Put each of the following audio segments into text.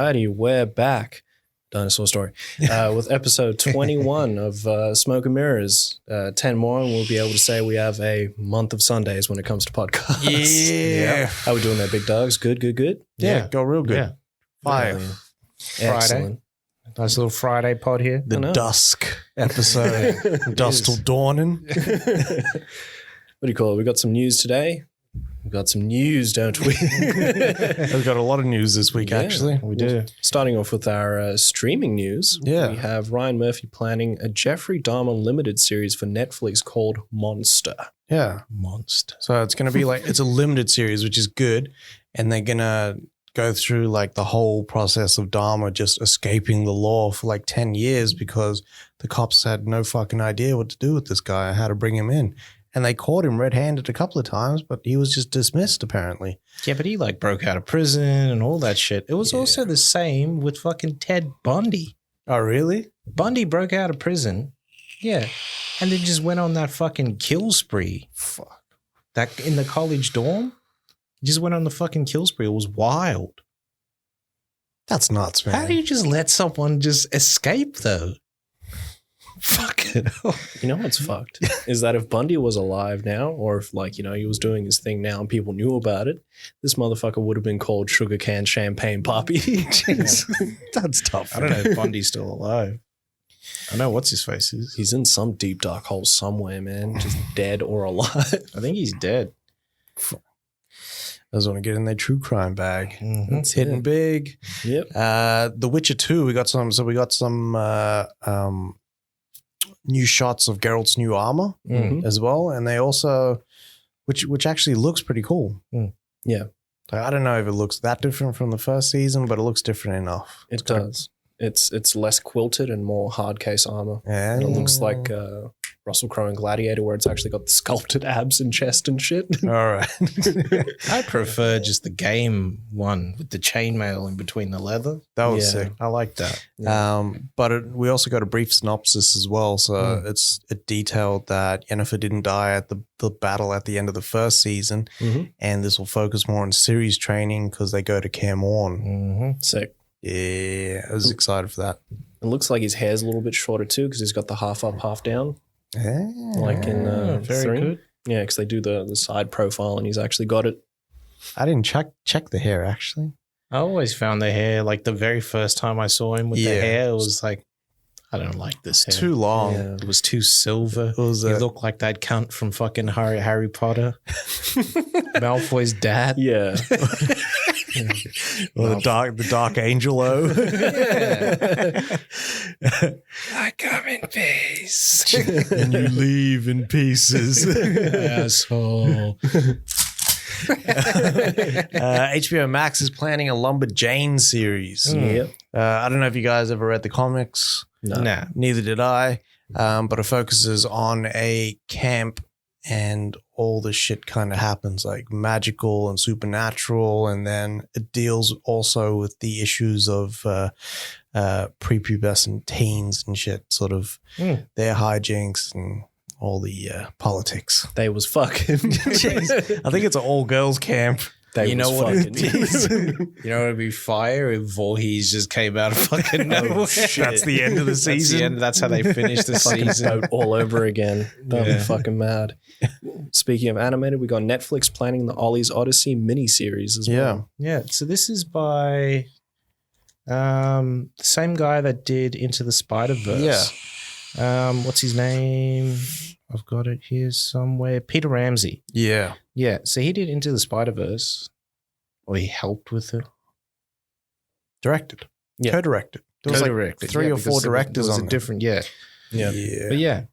Alrighty, we're back. Dinosaur story. With episode 21 of Smoke and Mirrors. 10 more, and we'll be able to say we have a month of Sundays when it comes to podcasts. Yeah. How we doing there, big dogs? Good? Yeah, go real good. Yeah. 5. Excellent. Nice little Friday pod here. The dusk episode. Dusk till dawning. What do you call it? We got some news today. We've got some news, don't we? We've got a lot of news this week, actually. We do. Starting off with our streaming news. Yeah. We have Ryan Murphy planning a Jeffrey Dahmer limited series for Netflix called Monster. Yeah. Monster. So it's going to be like, it's a limited series, which is good. And they're going to go through like the whole process of Dahmer just escaping the law for like 10 years because the cops had no fucking idea what to do with this guy, how to bring him in. And they caught him red-handed a couple of times, but he was just dismissed apparently. Yeah, but he like broke out of prison and all that shit. It was also the same with fucking Ted Bundy. Oh, really? Bundy broke out of prison. Yeah. And then just went on that fucking kill spree. Fuck. That in the college dorm? He just went on the fucking kill spree. It was wild. That's nuts, man. How do you just let someone just escape though? Fuck it. You know what's fucked is that if Bundy was alive now, or if like, you know, he was doing his thing now and people knew about it, this motherfucker would have been called Sugarcane Champagne Poppy. That's tough. I don't know if Bundy's still alive. I know what's his face is. He's in some deep dark hole somewhere, man. Just dead or alive. I think he's dead. I just want to get in their true crime bag. Mm-hmm. It's hitting big. Yep. The Witcher 2, we got some new shots of Geralt's new armor as well. And they also, which actually looks pretty cool. Yeah. Like, I don't know if it looks that different from the first season, but it looks different enough. It does. It's less quilted and more hard case armor. Yeah. And it looks like Russell Crowe in Gladiator, where it's actually got the sculpted abs and chest and shit. All right. I prefer just the game one with the chainmail in between the leather. That was Yeah. sick. I like that. But we also got a brief synopsis as well. So it detailed that Yennefer didn't die at the battle at the end of the first season. And this will focus more on series training because they go to Kaer Morhen. Sick. Yeah, I was excited for that. It looks like his hair's a little bit shorter too because he's got the half up, half down. Yeah. Like in very 3. good. Yeah, because they do the side profile and he's actually got it. I didn't check the hair, actually. I always found the hair, like the very first time I saw him with the hair, it was like, I don't like this hair. Too long. Yeah. It was too silver. It was he looked like that cunt from fucking Harry Potter. Malfoy's dad. Yeah. Or the dark angel O. I come in peace. And you leave in pieces. Asshole. HBO Max is planning a Lumberjane series. Yep. I don't know if you guys ever read the comics. No. Nah. Neither did I. But it focuses on a camp and all the shit kind of happens like magical and supernatural. And then it deals also with the issues of prepubescent teens and shit, sort of their hijinks and all the politics. They was fucking. Jeez. I think it's an all-girls camp. They You know was what it fucking. is? You know what would be fire if Voorhees just came out of fucking nowhere. That's the end of the season. That's how they finish the Fucking season. boat all over again. That'll be Yeah. fucking mad. Speaking of animated, we got Netflix planning the Ollie's Odyssey miniseries as well. Yeah, so this is by the same guy that did Into the Spider-Verse. Yeah. What's his name? I've got it here somewhere. Peter Ramsey. Yeah. Yeah, so he did Into the Spider-Verse. Or he helped with it. Directed. Yeah. Co-directed. There was like Co-directed, 3 or because 4 directors there was on a it. different, yeah. Yeah. But yeah,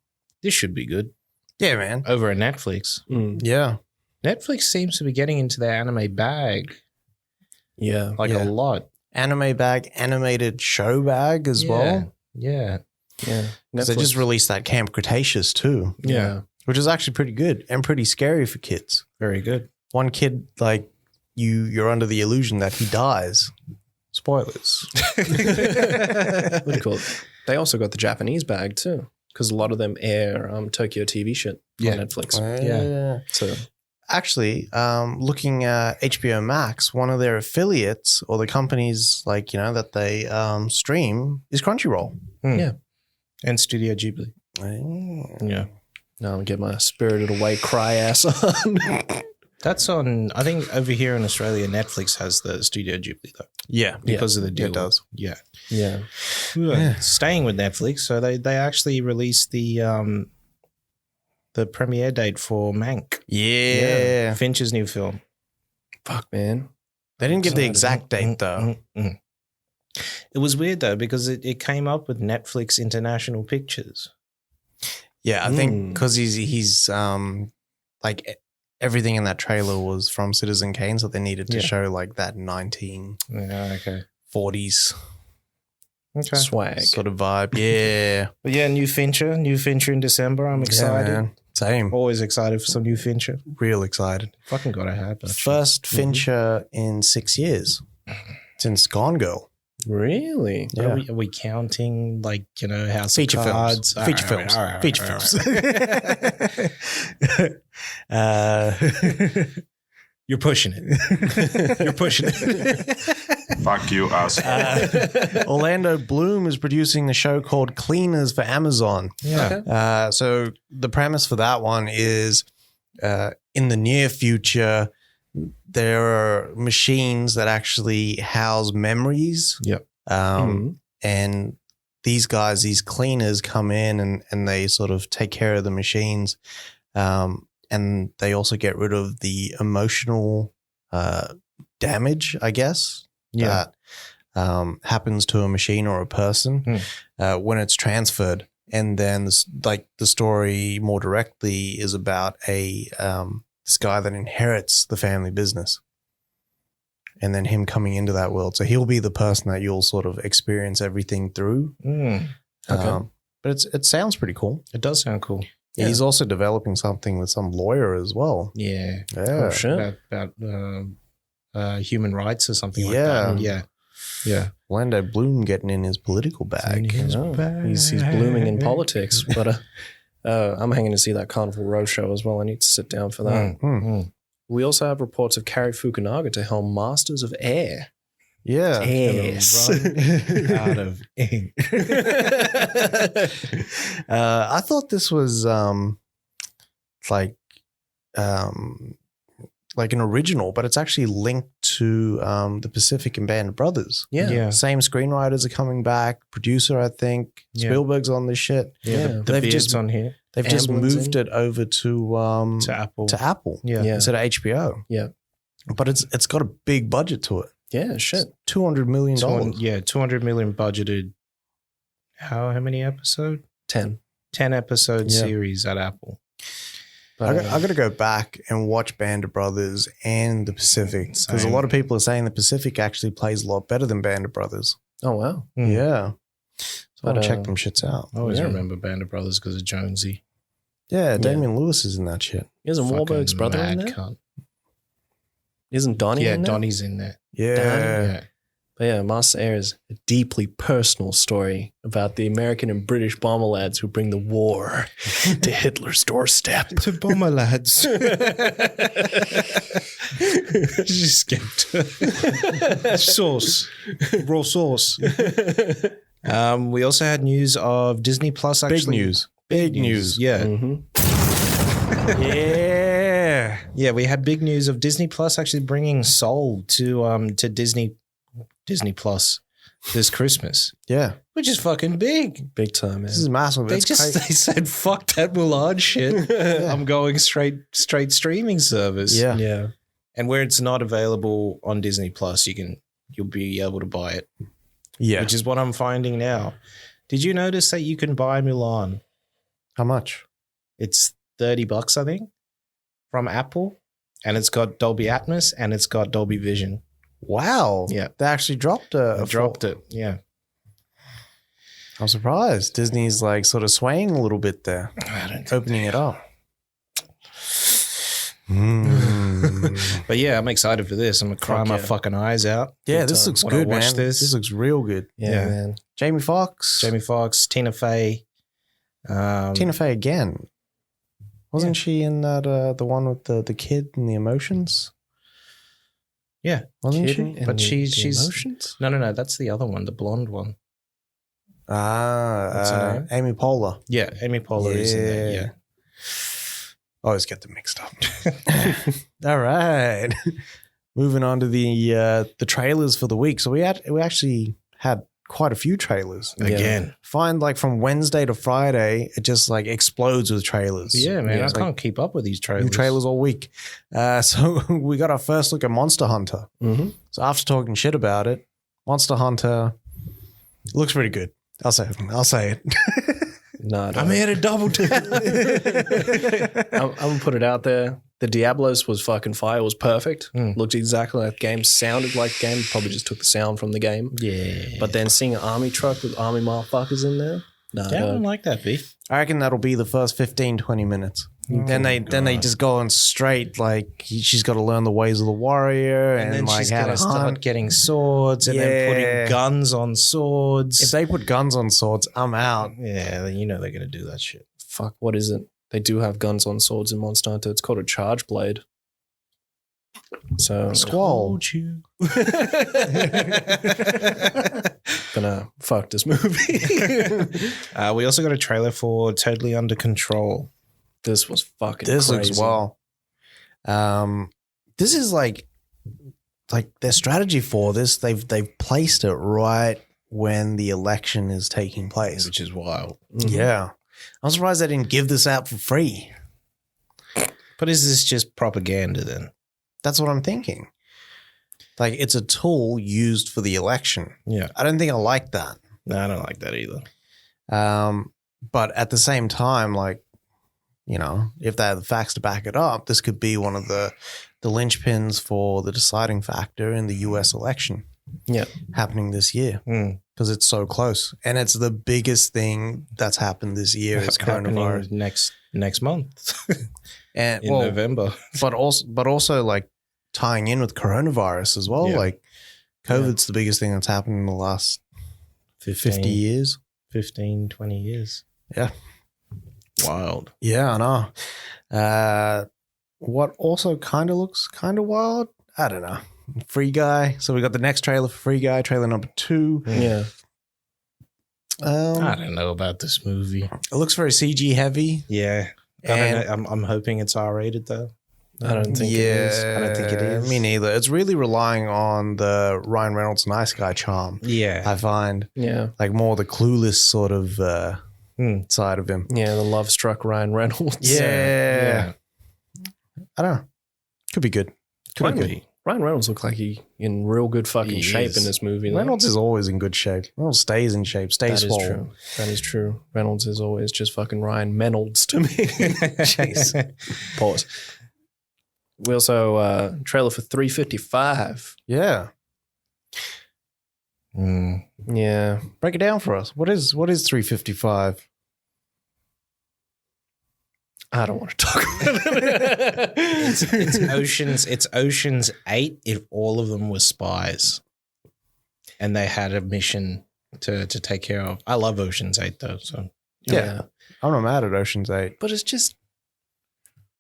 this should be good. Yeah, man. Over at Netflix. Yeah. Netflix seems to be getting into their anime bag Yeah. like Yeah. a lot. Anime bag, animated show bag as well. Yeah. Yeah. 'Cause they just released that Camp Cretaceous too, Yeah. which is actually pretty good and pretty scary for kids. Very good. One kid, like, you're under the illusion that he dies. Spoilers. What do you call it? They also got the Japanese bag too, because a lot of them air Tokyo TV shit on Netflix. Yeah. So actually, looking at HBO Max, one of their affiliates or the companies that they stream is Crunchyroll. Yeah. And Studio Ghibli. Yeah. Now I'm get my Spirited Away cry ass on. That's on, I think over here in Australia, Netflix has the Studio Ghibli though. Yeah. Because of the deal. It does. Yeah. Yeah. Staying with Netflix, so they actually released the premiere date for Mank. Yeah. Fincher's new film. Fuck, man. They didn't give the exact date though. It was weird though because it came up with Netflix International Pictures. Yeah, I think because he's like everything in that trailer was from Citizen Kane, so they needed to show like that 1940s Okay. Swag. sort of vibe. Yeah. But yeah, new Fincher in December. I'm excited. Yeah, man. Same. Always excited for some new Fincher. Real excited. Fucking gotta have that. First Fincher in 6 years since Gone Girl. Really? Yeah. Are we counting like, House Feature of films. Cards? Feature All right, films. all right, Feature all films. right. You're pushing it. You're pushing it. Fuck you, asshole. Orlando Bloom is producing a show called Cleaners for Amazon. Yeah. Okay. So the premise for that one is in the near future, there are machines that actually house memories. Yep. And these guys, these cleaners come in and they sort of take care of the machines. And they also get rid of the emotional damage, I guess, that happens to a machine or a person when it's transferred. And then the story more directly is about this guy that inherits the family business and then him coming into that world. So he'll be the person that you'll sort of experience everything through. Okay. But it sounds pretty cool. It does sound cool. Yeah. He's also developing something with some lawyer as well. Yeah. Yeah. Oh, shit. About human rights or something like Yeah. that. Yeah. Yeah. Orlando Bloom getting in his political bag. He's blooming in politics, but I'm hanging to see that Carnival Roadshow as well. I need to sit down for that. We also have reports of Cary Fukunaga to helm Masters of Air. Yeah. Yes. Out of ink. I thought this was like an original, but it's actually linked to the Pacific and Band of Brothers. Yeah. Same screenwriters are coming back. Producer, I think. Yeah. Spielberg's on this shit. Yeah. The They've beard's just on here. They've just Amblin's moved in. it over to To Apple. Yeah. Yeah. Instead of HBO. Yeah. But it's got a big budget to it. Yeah, shit. $200 million. 200 million budgeted. How many episodes? 10. 10 episode Yeah. series at Apple. I got to go back and watch Band of Brothers and the Pacific because a Same. lot of people are saying the Pacific actually plays a lot better than Band of Brothers. Oh, wow. Yeah. So I'll But, check them shits out. I always Yeah. remember Band of Brothers because of Jonesy. Yeah, Damian Lewis is in that shit. Isn't Wahlberg's Fucking brother in mad there? cunt. Isn't Donnie Yeah, in there? Donnie's in there. Yeah. But yeah, Master Air is a deeply personal story about the American and British bomber lads who bring the war to Hitler's doorstep. To bomber lads. She skipped. Sauce. Raw sauce. We also had news of Disney Plus actually. Big news. Big news. Yeah. Mhm. Yeah. Yeah, we had big news of Disney Plus actually bringing Soul to Disney Plus this Christmas, Yeah. which is fucking big. Big time, man. This is massive. They It's just crazy. they said fuck that Mulan shit. I'm going straight streaming service. Yeah. Yeah. And where it's not available on Disney Plus, you'll be able to buy it, Yeah. which is what I'm finding now. Did you notice that you can buy Mulan? How much? It's $30, I think, from Apple, and it's got Dolby Atmos and it's got Dolby Vision. Wow. Yeah. They actually dropped I dropped it. Yeah. I'm surprised. Disney's like sort of swaying a little bit there, I don't opening it up. But yeah, I'm excited for this. I'm gonna cry Fuck my yeah. fucking eyes out. Yeah, Big this time. looks When I good, watch man. this- This looks real good. Yeah, Yeah. man. Jamie Foxx. Jamie Foxx, Tina Fey. Tina Fey again. Wasn't she in that the one with the kid and the emotions? Yeah, Wasn't kid, she? but she's emotions. no. That's the other one, the blonde one. What's her Ah, name? Amy Poehler. Yeah, Amy Poehler is in there. Yeah. I always get them mixed up. All right. Moving on to the trailers for the week. So we actually had quite a few trailers. Again. Find like from Wednesday to Friday, it just like explodes with trailers. Yeah, man. I It's like can't keep up with these trailers. new trailers all week. So we got our first look at Monster Hunter. Mm-hmm. So after talking shit about it, Monster Hunter looks pretty good. I'll say it. No, I'm here to double tap. I'm gonna put it out there. The Diablos was fucking fire. It was perfect. Mm. Looked exactly like the game. Sounded like the game. Probably just took the sound from the game. Yeah. But then seeing an army truck with army motherfuckers in there. Nah, I don't like that, B. I reckon that'll be the first 15, 20 minutes. Then they just go on straight, like she's got to learn the ways of the warrior and then like she's how going to to start hunt. getting swords and then Yeah. putting guns on swords. If they put guns on swords, I'm out. yeah, then you know they're going to do that shit. fuck, what is it? They do have guns on swords in Monster Hunter. It's called a charge blade. So Squall. you. gonna fuck this movie. We also got a trailer for Totally Under Control. This was fucking This crazy. looks well. This is like their strategy for this. They've placed it right when the election is taking place. Which is wild. Mhm. Yeah, I'm surprised they didn't give this out for free. But is this just propaganda then? That's what I'm thinking. Like it's a tool used for the election. Yeah. I don't think I like that. No, I don't like that either. But at the same time, like, you know, if they have the facts to back it up, this could be one of the linchpins for the deciding factor in the US election. Yeah. Happening this year Mm. because it's so close. And it's the biggest thing that's happened this year is coronavirus. next month And in November. but also like tying in with coronavirus as well. Yeah. Like COVID's the biggest thing that's happened in the last 50 years. 15, 20 years. Yeah. Wild. Yeah, I know. What also kind of looks kind of wild, I don't know. Free Guy. So we got the next trailer for Free Guy, trailer number 2. Yeah. I don't know about this movie. It looks very CG heavy. Yeah. I And- don't know. I'm hoping it's R-rated though. I don't think it is. I don't think it is. Me neither. It's really relying on the Ryan Reynolds nice guy charm. Yeah. I find Yeah. like more the clueless sort of side of him. Yeah, the love struck Ryan Reynolds. Yeah. I don't know. Could be good. Could be good. Ryan Reynolds looked like he in real good fucking He shape is. in this movie. though. Reynolds is always in good shape. Reynolds stays in shape. Stays That is swole. true. That is true. Reynolds is always just fucking Ryan Reynolds to me. Jeez. Pause. We also trailer for 355. Yeah. Mm. Yeah. Break it down for us. What is 355? I don't want to talk about it. It's Ocean's 8 if all of them were spies. And they had a mission to take care of. I love Ocean's 8 though, so Yeah. I'm not mad at Ocean's 8. But it's just,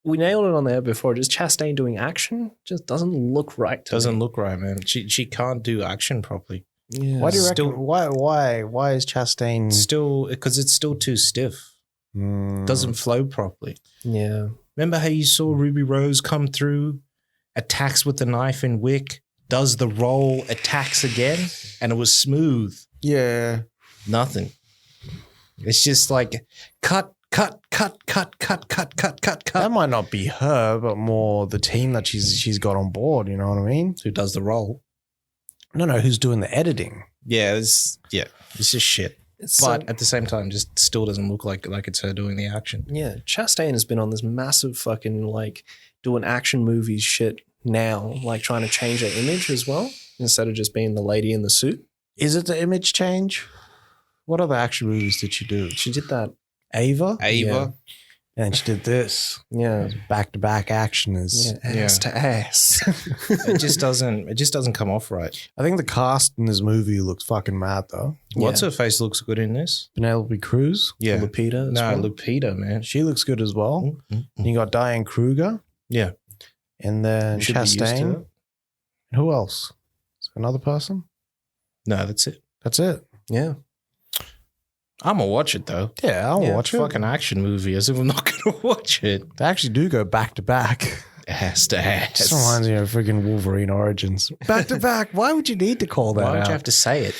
we nailed it on there before. Just Chastain doing action just doesn't look right to doesn't me. look right, man. She can't do action properly. Yeah. Why do you Still- reckon? Why is Chastain Still, because it's still too stiff. Doesn't flow properly. Yeah. Remember how you saw Ruby Rose come through, attacks with the knife and wick, does the roll, attacks again, and it was smooth. Yeah. Nothing. It's just like cut. That might not be her, but more the team that she's got on board. You know what I mean? Who does the roll? No, who's doing the editing? Yeah, it's just shit. It's But at the same time, just still doesn't look like it's her doing the action. yeah, Chastain has been on this massive fucking like doing action movies shit now, like trying to change her image as well instead of just being the lady in the suit. Is it the image change? What other action movies did she do? She did that. Ava? Ava. And she did this. Yeah. Back-to-back action is. Ass to ass. It just doesn't come off right. I think the cast in this movie looks fucking mad though. What's her face looks good in this? Penelope Cruz. Yeah. Lupita. No, Lupita, man. She looks good as well. Mm-hmm. You got Diane Kruger. Yeah. And then Should be used to Chastain. it. Who else? Another person? No, that's it. That's it. Yeah. I'm gonna watch it though. Yeah, I'll watch it. Fucking action movie, as if I'm not gonna watch it. They actually do go back to back. Ass to ass. Just reminds me of freaking Wolverine Origins. Back to back. Why would you need to call that Why would out? you have to say it?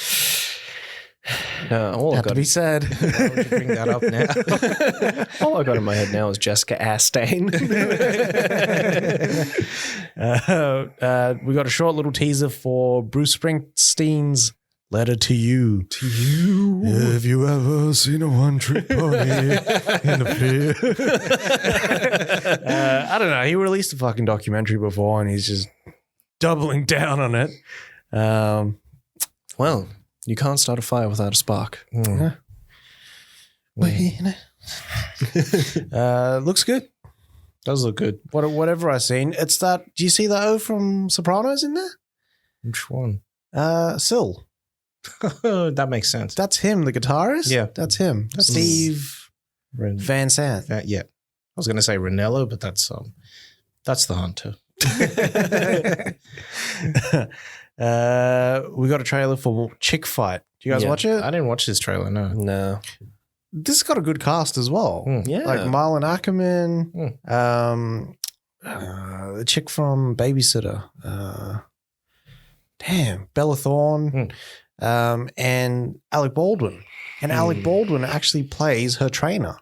No, all I Had to got, be said. Why would you bring that up now? all I got in my head now is Jessica Astain. We got a short little teaser for Bruce Springsteen's Letter to You. To you. Have you ever seen a one-trick pony in a field? I don't know. He released a fucking documentary before and he's just doubling down on it. Well, you can't start a fire without a spark. Looks good. Does look good. Whatever I've seen. It's that. Do you see the O from Sopranos in there? Which one? Syl. That makes sense. That's him, the guitarist? Yeah. That's him. Steve Van Sant. Yeah. I was gonna say Ranello, but that's the hunter. We got a trailer for Chick Fight. Do you guys Yeah. watch it? I didn't watch this trailer, no. No. This has got a good cast as well. Yeah. Like Marlon Ackerman, the chick from Babysitter, Bella Thorne, and Alec Baldwin. And Alec Baldwin actually plays her trainer.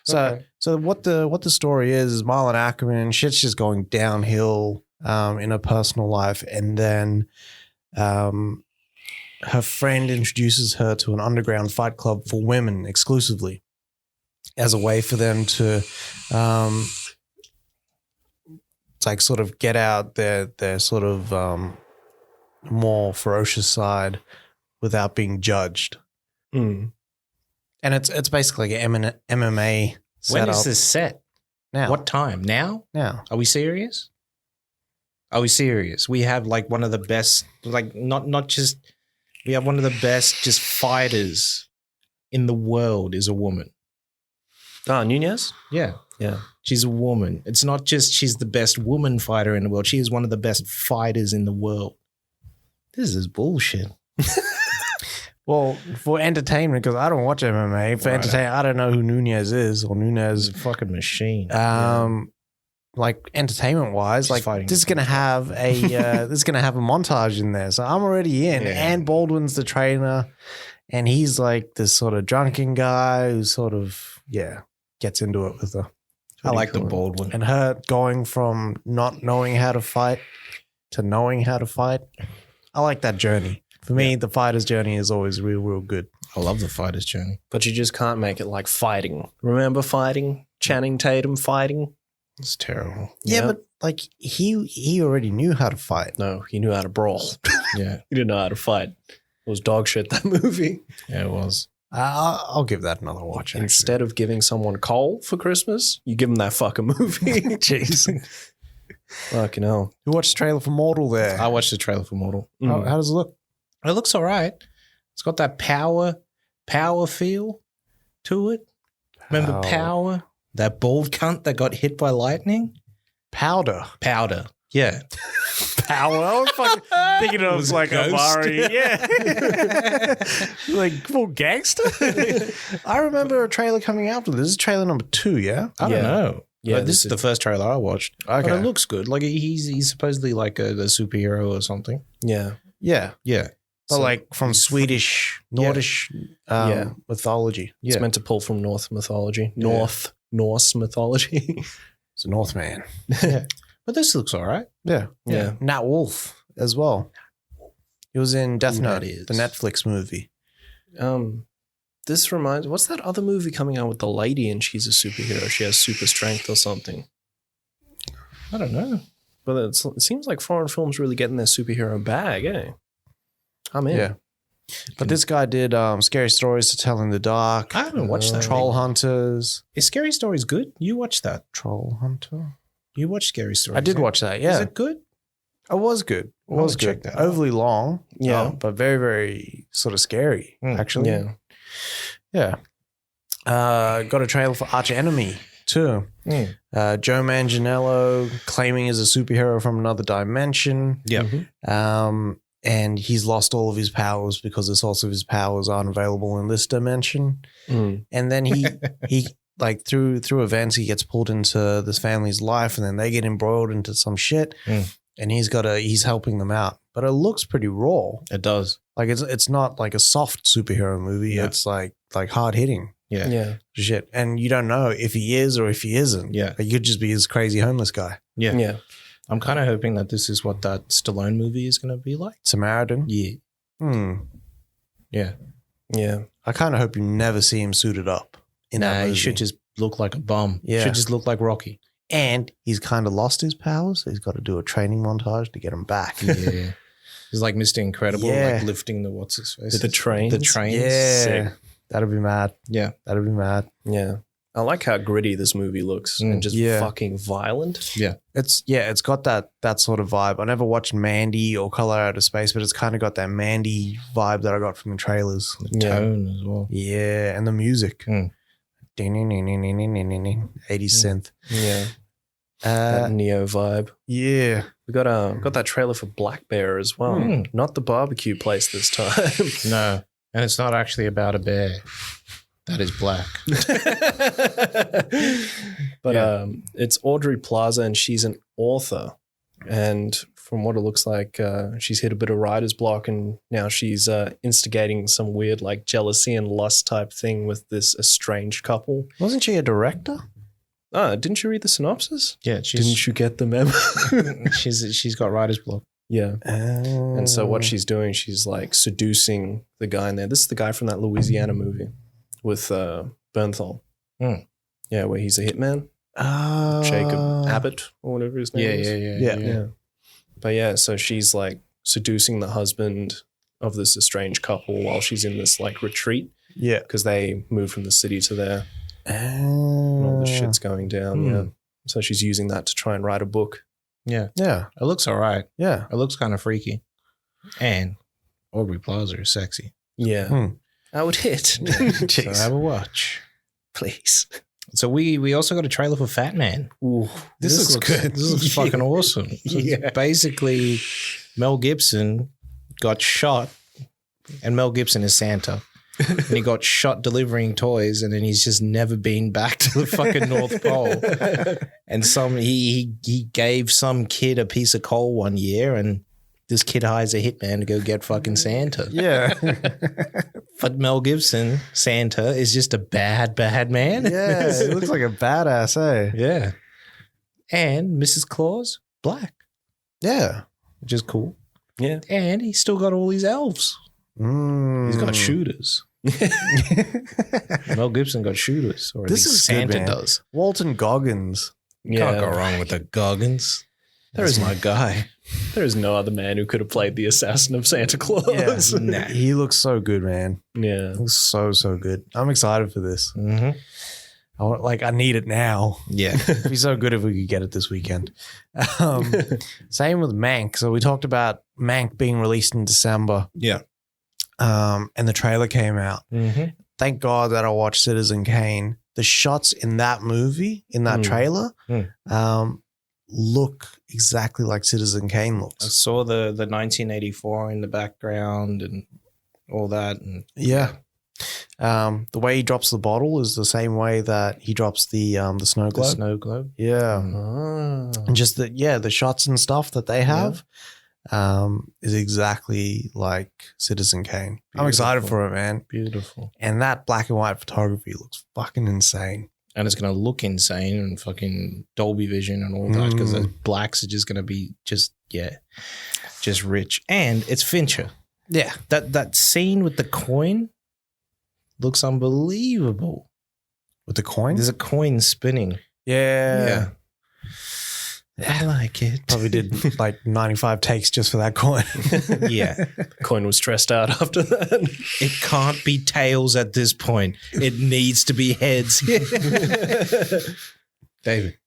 So what the story is Marlon Ackerman, shit's just going downhill in her personal life, and then her friend introduces her to an underground fight club for women exclusively as a way for them to like sort of get out their sort of more ferocious side without being judged. Mm. And it's basically like an MMA setup. When is this set? Now? What time? Now? Now? Are we serious? Are we serious? We have like one of the best, like not just, we have one of the best just fighters in the world is a woman. Ah, Nunez? Yeah. Yeah. She's a woman. It's not just she's the best woman fighter in the world. She is one of the best fighters in the world. This is bullshit. Well, for entertainment, because I don't watch MMA. For entertainment, I don't know who Nunez is or Nunez. She's a fucking machine. Like entertainment wise, She's like fighting this is gonna have a this is gonna have a montage in there. So I'm already in. Yeah. And Baldwin's the trainer, and he's like this sort of drunken guy who sort of gets into it with her. I like the Baldwin. And her going from not knowing how to fight to knowing how to fight. I like that journey. For me, the fighter's journey is always real good. I love the fighter's journey. But you just can't make it like fighting. Remember fighting? Channing Tatum fighting? It's terrible. Yeah, Yeah. but like he already knew how to fight. No, he knew how to brawl. Yeah. He didn't know how to fight. It was dog shit, that movie. Yeah, it was. I'll give that another watch. Actually. Instead of giving someone coal for Christmas, you give them that fucking movie. Jeez. Fucking hell. Who watched the trailer for Mortal there? I watched the trailer for Mortal. How does it look? It looks all right. It's got that power feel to it. Remember Power? That bald cunt that got hit by lightning? Powder. Yeah. Power. I was fucking thinking of Was like Ghost? Amari. Yeah. Like full gangster. I remember a trailer coming out for this. This is trailer number 2, yeah? I don't know. Yeah, Yeah, this is the first trailer I watched. Okay. But it looks good. Like he's supposedly like a superhero or something. Yeah. Yeah. Yeah. But like from Swedish, Nordish mythology. It's meant to pull from Norse mythology. Norse mythology. It's a Northman. But this looks all right. Yeah. Yeah. Nat Wolff as well. He was in Death Who Note, that is. the Netflix movie. This reminds, what's that other movie coming out with the lady and she's a superhero? She has super strength or something. I don't know. But it seems like foreign films really getting their superhero bag, eh? I'm in. Yeah. But this guy did Scary Stories to Tell in the Dark. I haven't watched that. Troll Hunters. Is Scary Stories good? You watched that? Troll Hunter? You watched Scary Stories? I did watch that, yeah. Is it good? It was good. It I wanna was check good. that out. Overly long, Yeah. but very, very sort of scary, actually. Yeah. Yeah. Got a trailer for Arch Enemy too. Joe Manganiello claiming he's a superhero from another dimension. Yeah. And he's lost all of his powers because the source of his powers aren't available in this dimension. And then he like through events, he gets pulled into this family's life, and then they get embroiled into some shit. And he's helping them out. But it looks pretty raw. It does. Like it's not like a soft superhero movie. Yeah. It's like hard hitting Yeah. Yeah. shit. And you don't know if he is or if he isn't. Yeah. He could just be this crazy homeless guy. Yeah. Yeah. I'm kind of hoping that this is what that Stallone movie is going to be like. Samaritan. Yeah. Yeah. Yeah. I kind of hope you never see him suited up in that movie. He should just look like a bum. Yeah. Should just look like Rocky. And he's kind of lost his powers. So he's got to do a training montage to get him back. Yeah. He's like Mr. Incredible, Yeah. like lifting the what's his face? The trains? The trains. Yeah. Sick. That'd be mad. Yeah. That'd be mad. Yeah. I like how gritty this movie looks and just Yeah. fucking violent. It's got that sort of vibe. I never watched Mandy or Color Out of Space, but it's kind of got that Mandy vibe that I got from the trailers. The tone as well. Yeah, and the music. Mm. 80s synth. Yeah. That Neo vibe. Yeah. We got that trailer for Black Bear as well. Not the barbecue place this time. No. And it's not actually about a bear. That is black. But it's Audrey Plaza, and she's an author. And from what it looks like, she's hit a bit of writer's block, and now she's instigating some weird like jealousy and lust type thing with this estranged couple. Wasn't she a director? Didn't you read the synopsis? Yeah, Didn't you get the memo? she's got writer's block. Yeah. And so what she's doing, she's like seducing the guy in there. This is the guy from that Louisiana movie with Bernthal. Yeah, where he's a hitman. Jacob Abbott or whatever his name is. Yeah. But yeah, so she's like seducing the husband of this estranged couple while she's in this like retreat Yeah. because they moved from the city to there and all the shit's going down. Yeah. So she's using that to try and write a book. Yeah. Yeah. It looks all right. Yeah. It looks kind of freaky. And Aubrey Plaza is sexy. Yeah. I would hit. So have a watch. Please. So we also got a trailer for Fat Man. Ooh, This looks good. This looks fucking awesome. So it's basically Mel Gibson got shot, and Mel Gibson is Santa. And he got shot delivering toys, and then he's just never been back to the fucking North Pole. And he gave some kid a piece of coal one year, and this kid hires a hitman to go get fucking Santa. Yeah. But Mel Gibson, Santa, is just a bad man. Yeah. He looks like a badass, eh? Yeah. And Mrs. Claus, black, Yeah. which is cool. Yeah. And he's still got all these elves. He's got shooters. Mel Gibson got shooters. Or at This least is good, Santa man. does. Walton Goggins. Can't go wrong with the Goggins. There's my guy. There is no other man who could have played the assassin of Santa Claus. Nah. He looks so good, man. Yeah. He looks so good. I'm excited for this. Mm-hmm. I need it now. Yeah. It'd be so good if we could get it this weekend. Same with Mank. So we talked about Mank being released in December. Yeah. And the trailer came out. Mm-hmm. Thank God that I watched Citizen Kane. The shots in that movie, in that trailer, look exactly like Citizen Kane I looks. saw the 1984 in the background and all that. And Yeah. The way he drops the bottle is the same way that he drops the snow the globe. snow globe. Yeah. Ah. And just the shots and stuff that they have is exactly like Citizen Kane. I'm excited Beautiful. for it, man. Beautiful. And that black and white photography looks fucking insane. And it's going to look insane and fucking Dolby Vision and all that because the blacks are just going to be just rich. And it's Fincher. Yeah. That scene with the coin looks unbelievable. With the coin? There's a coin spinning. Yeah. I like it. Probably did like 95 takes just for that coin. Yeah. Coin was stressed out after that. It can't be tails at this point. It needs to be heads. David.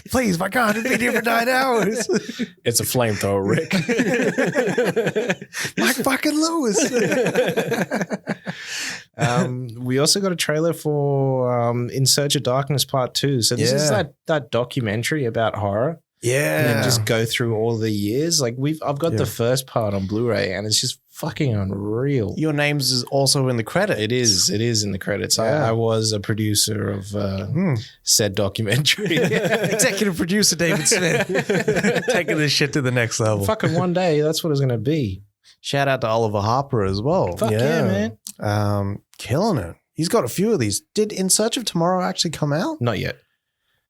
Please, my God, it's been here for 9 hours. It's a flamethrower, Rick. Like fucking Lewis. We also got a trailer for In Search of Darkness Part 2. So this is that documentary about horror. Yeah. And just go through all the years. Like I've got the first part on Blu-ray and it's just fucking unreal. Your name's is also in the credit. It is in the credits. Yeah. I was a producer of said documentary. Executive producer David Smith. Taking this shit to the next level. Fucking one day, that's what it's going to be. Shout out to Oliver Harper as well. Fuck yeah, man. Killing it. He's got a few of these. Did In Search of Tomorrow actually come out? Not yet.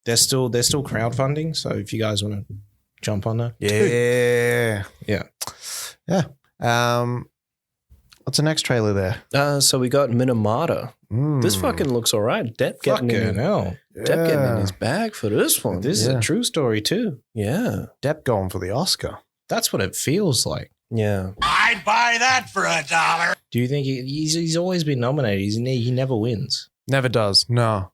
They're still crowdfunding. So if you guys want to jump on that. Yeah. Yeah. What's the next trailer there? So we got Minimate. This fucking looks all right. Depp getting in his bag for this one. This is a true story too. Yeah. Depp going for the Oscar. That's what it feels like. Yeah. I'd buy that for $1. Do you think he's always been nominated? He never wins. Never does. No.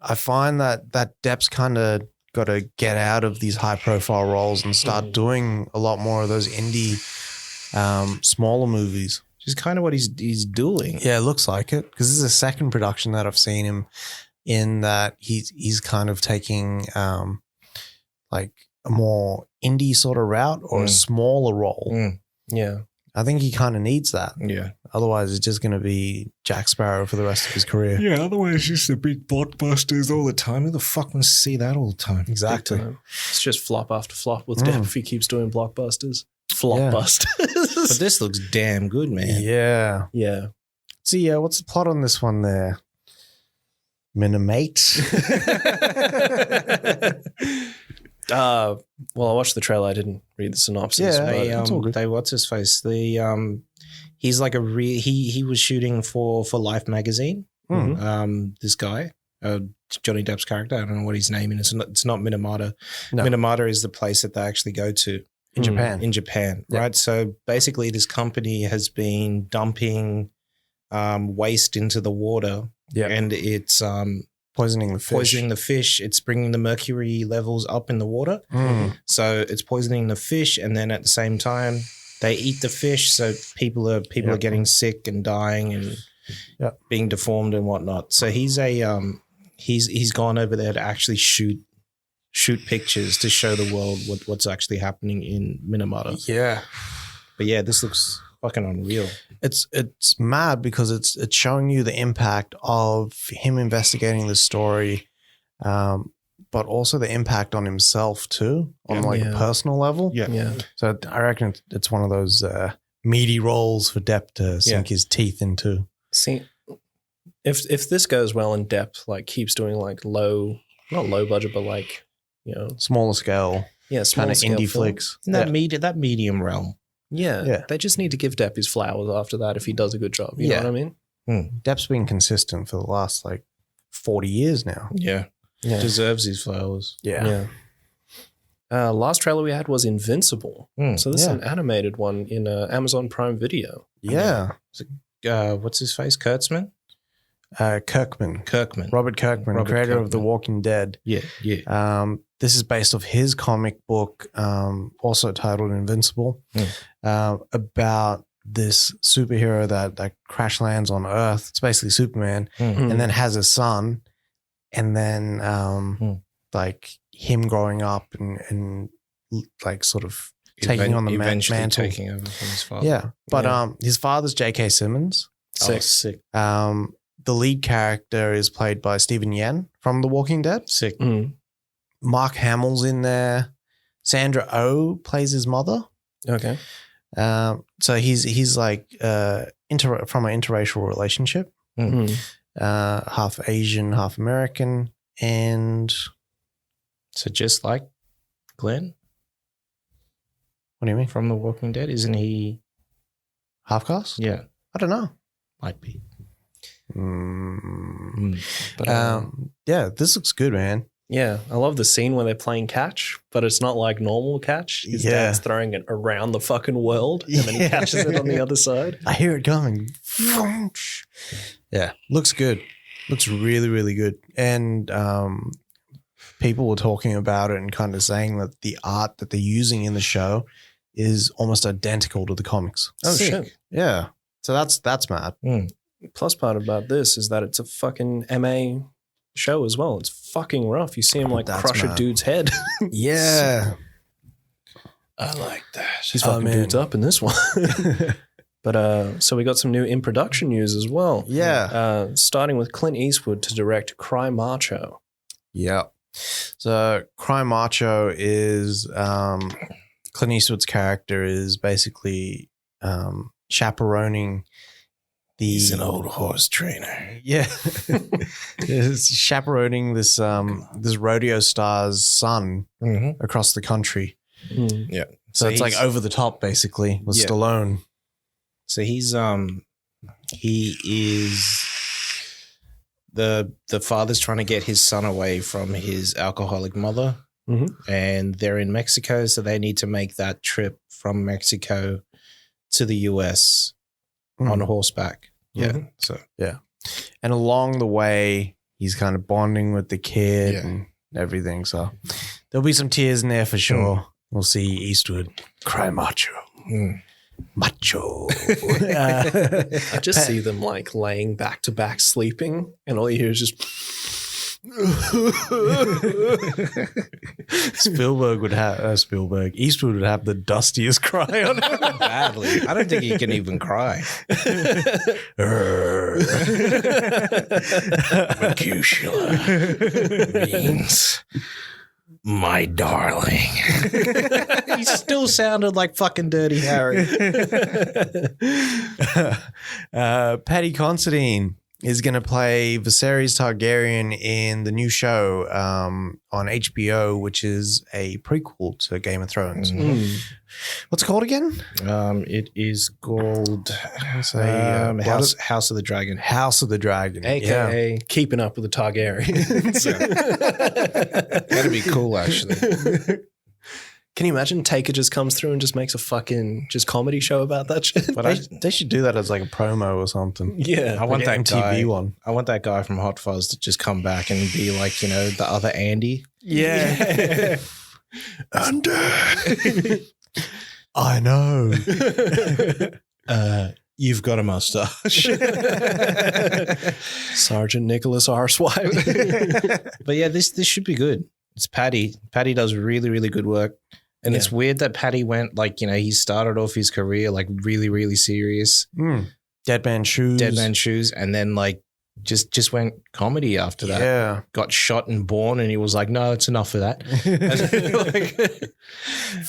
I find that Depp's kind of got to get out of these high profile roles and start doing a lot more of those indie, smaller movies. Which is kind of what he's doing. Yeah, it looks like it. Because this is the second production that I've seen him in that he's kind of taking like a more indie sort of route or a smaller role. Yeah. I think he kind of needs that. Yeah. Otherwise, it's just going to be Jack Sparrow for the rest of his career. Yeah, otherwise it's just the big blockbusters all the time. Who the fuck wants to see that all the time? Exactly. It's just flop after flop with Depp if he keeps doing blockbusters. Flopbusters. But this looks damn good, man. Yeah. Yeah. See, what's the plot on this one there? Minimate. Well, I watched the trailer. I didn't read the synopsis. Yeah, but, They what's his face? He's like he was shooting for Life magazine. This guy, Johnny Depp's character. I don't know what his name is. It's not Minamata. No. Minamata is the place that they actually go to In Japan. In Japan, right? So basically, this company has been dumping waste into the water, and it's Poisoning the fish. It's bringing the mercury levels up in the water. So it's poisoning the fish, and then at the same time they eat the fish. So people are getting sick and dying and being deformed and whatnot. So he's gone over there to actually shoot pictures to show the world what's actually happening in Minamata. Yeah. But yeah, this looks fucking unreal. It's mad because it's showing you the impact of him investigating the story, but also the impact on himself too, on a personal level. Yeah. So I reckon it's one of those meaty roles for Depp to sink his teeth into. See, if this goes well and Depp like keeps doing like not low budget, but like, you know, Smaller scale, small kind of scale indie film. flicks. In that medium realm. Yeah. They just need to give Depp his flowers after that if he does a good job. You know what I mean? Depp's been consistent for the last like 40 years now. Yeah. Deserves his flowers. Yeah. Last trailer we had was Invincible. So this is an animated one in Amazon Prime Video. Yeah. What's his face? Kurtzman? Kirkman. Robert Kirkman, Robert creator of Kirkman. The Walking Dead. Yeah. This is based off his comic book, also titled Invincible, about this superhero that crash lands on Earth. It's basically Superman, and then has a son, and then like him growing up and like sort of taking on the eventually mantle. taking over from his father. Yeah, but his father's J.K. Simmons. Sick. The lead character is played by Stephen Yen from The Walking Dead. Sick. Mark Hamill's in there. Sandra Oh plays his mother. Okay. So he's like from an interracial relationship, half Asian, half American, and So just like Glenn what do you mean? from The Walking Dead, isn't he? Half caste? Yeah, I don't know. might be. Mm. But Yeah, this looks good, man. Yeah, I love the scene where they're playing catch, but it's not like normal catch. His dad's throwing it around the fucking world, and then he catches it on the other side. I hear it coming. Yeah, looks good. Looks really, really good. And people were talking about it and kind of saying that the art that they're using in the show is almost identical to the comics. Oh, shit. Yeah. So that's mad. Plus part about this is that it's a fucking MA show as well. It's fucking rough. You see him like crush a dude's head. Yeah. I like that. He's fucking dudes up in this one. But so we got some new in production news as well. Yeah. Starting with Clint Eastwood to direct Cry Macho. Yeah. So Cry Macho is Clint Eastwood's character is basically chaperoning He's an old horse trainer. Yeah. He's chaperoning this this rodeo star's son across the country. Yeah. So it's like over the top basically with Stallone. So he's he is the father's trying to get his son away from his alcoholic mother, and they're in Mexico, so they need to make that trip from Mexico to the US on horseback. Yeah. So and along the way, he's kind of bonding with the kid and everything. So there'll be some tears in there for sure. We'll see Eastwood cry macho. Macho. I just see them like laying back to back sleeping, and all you hear is just. Eastwood would have the dustiest cry on him. Badly. I don't think he can even cry. Mercutula means my darling. He still sounded like fucking Dirty Harry. Paddy Considine is going to play Viserys Targaryen in the new show on HBO, which is a prequel to Game of Thrones. What's it called again? It is called House of the Dragon. House of the Dragon. AKA Keeping Up with the Targaryens. That'd be cool, actually. Can you imagine Taker just comes through and just makes a fucking just comedy show about that shit? But they should do that as like a promo or something. Yeah. I want that MTV guy. one. I want that guy from Hot Fuzz to just come back and be like, the other Andy. Yeah. And I know. You've got a mustache. Sergeant Nicholas Arswipe. But yeah, this should be good. It's Paddy. Paddy does really, really good work. And it's weird that Paddy went he started off his career like really, really serious. Dead Man Shoes. And then like just went comedy after that. Yeah. Got shot and born and he was like, no, it's enough of that.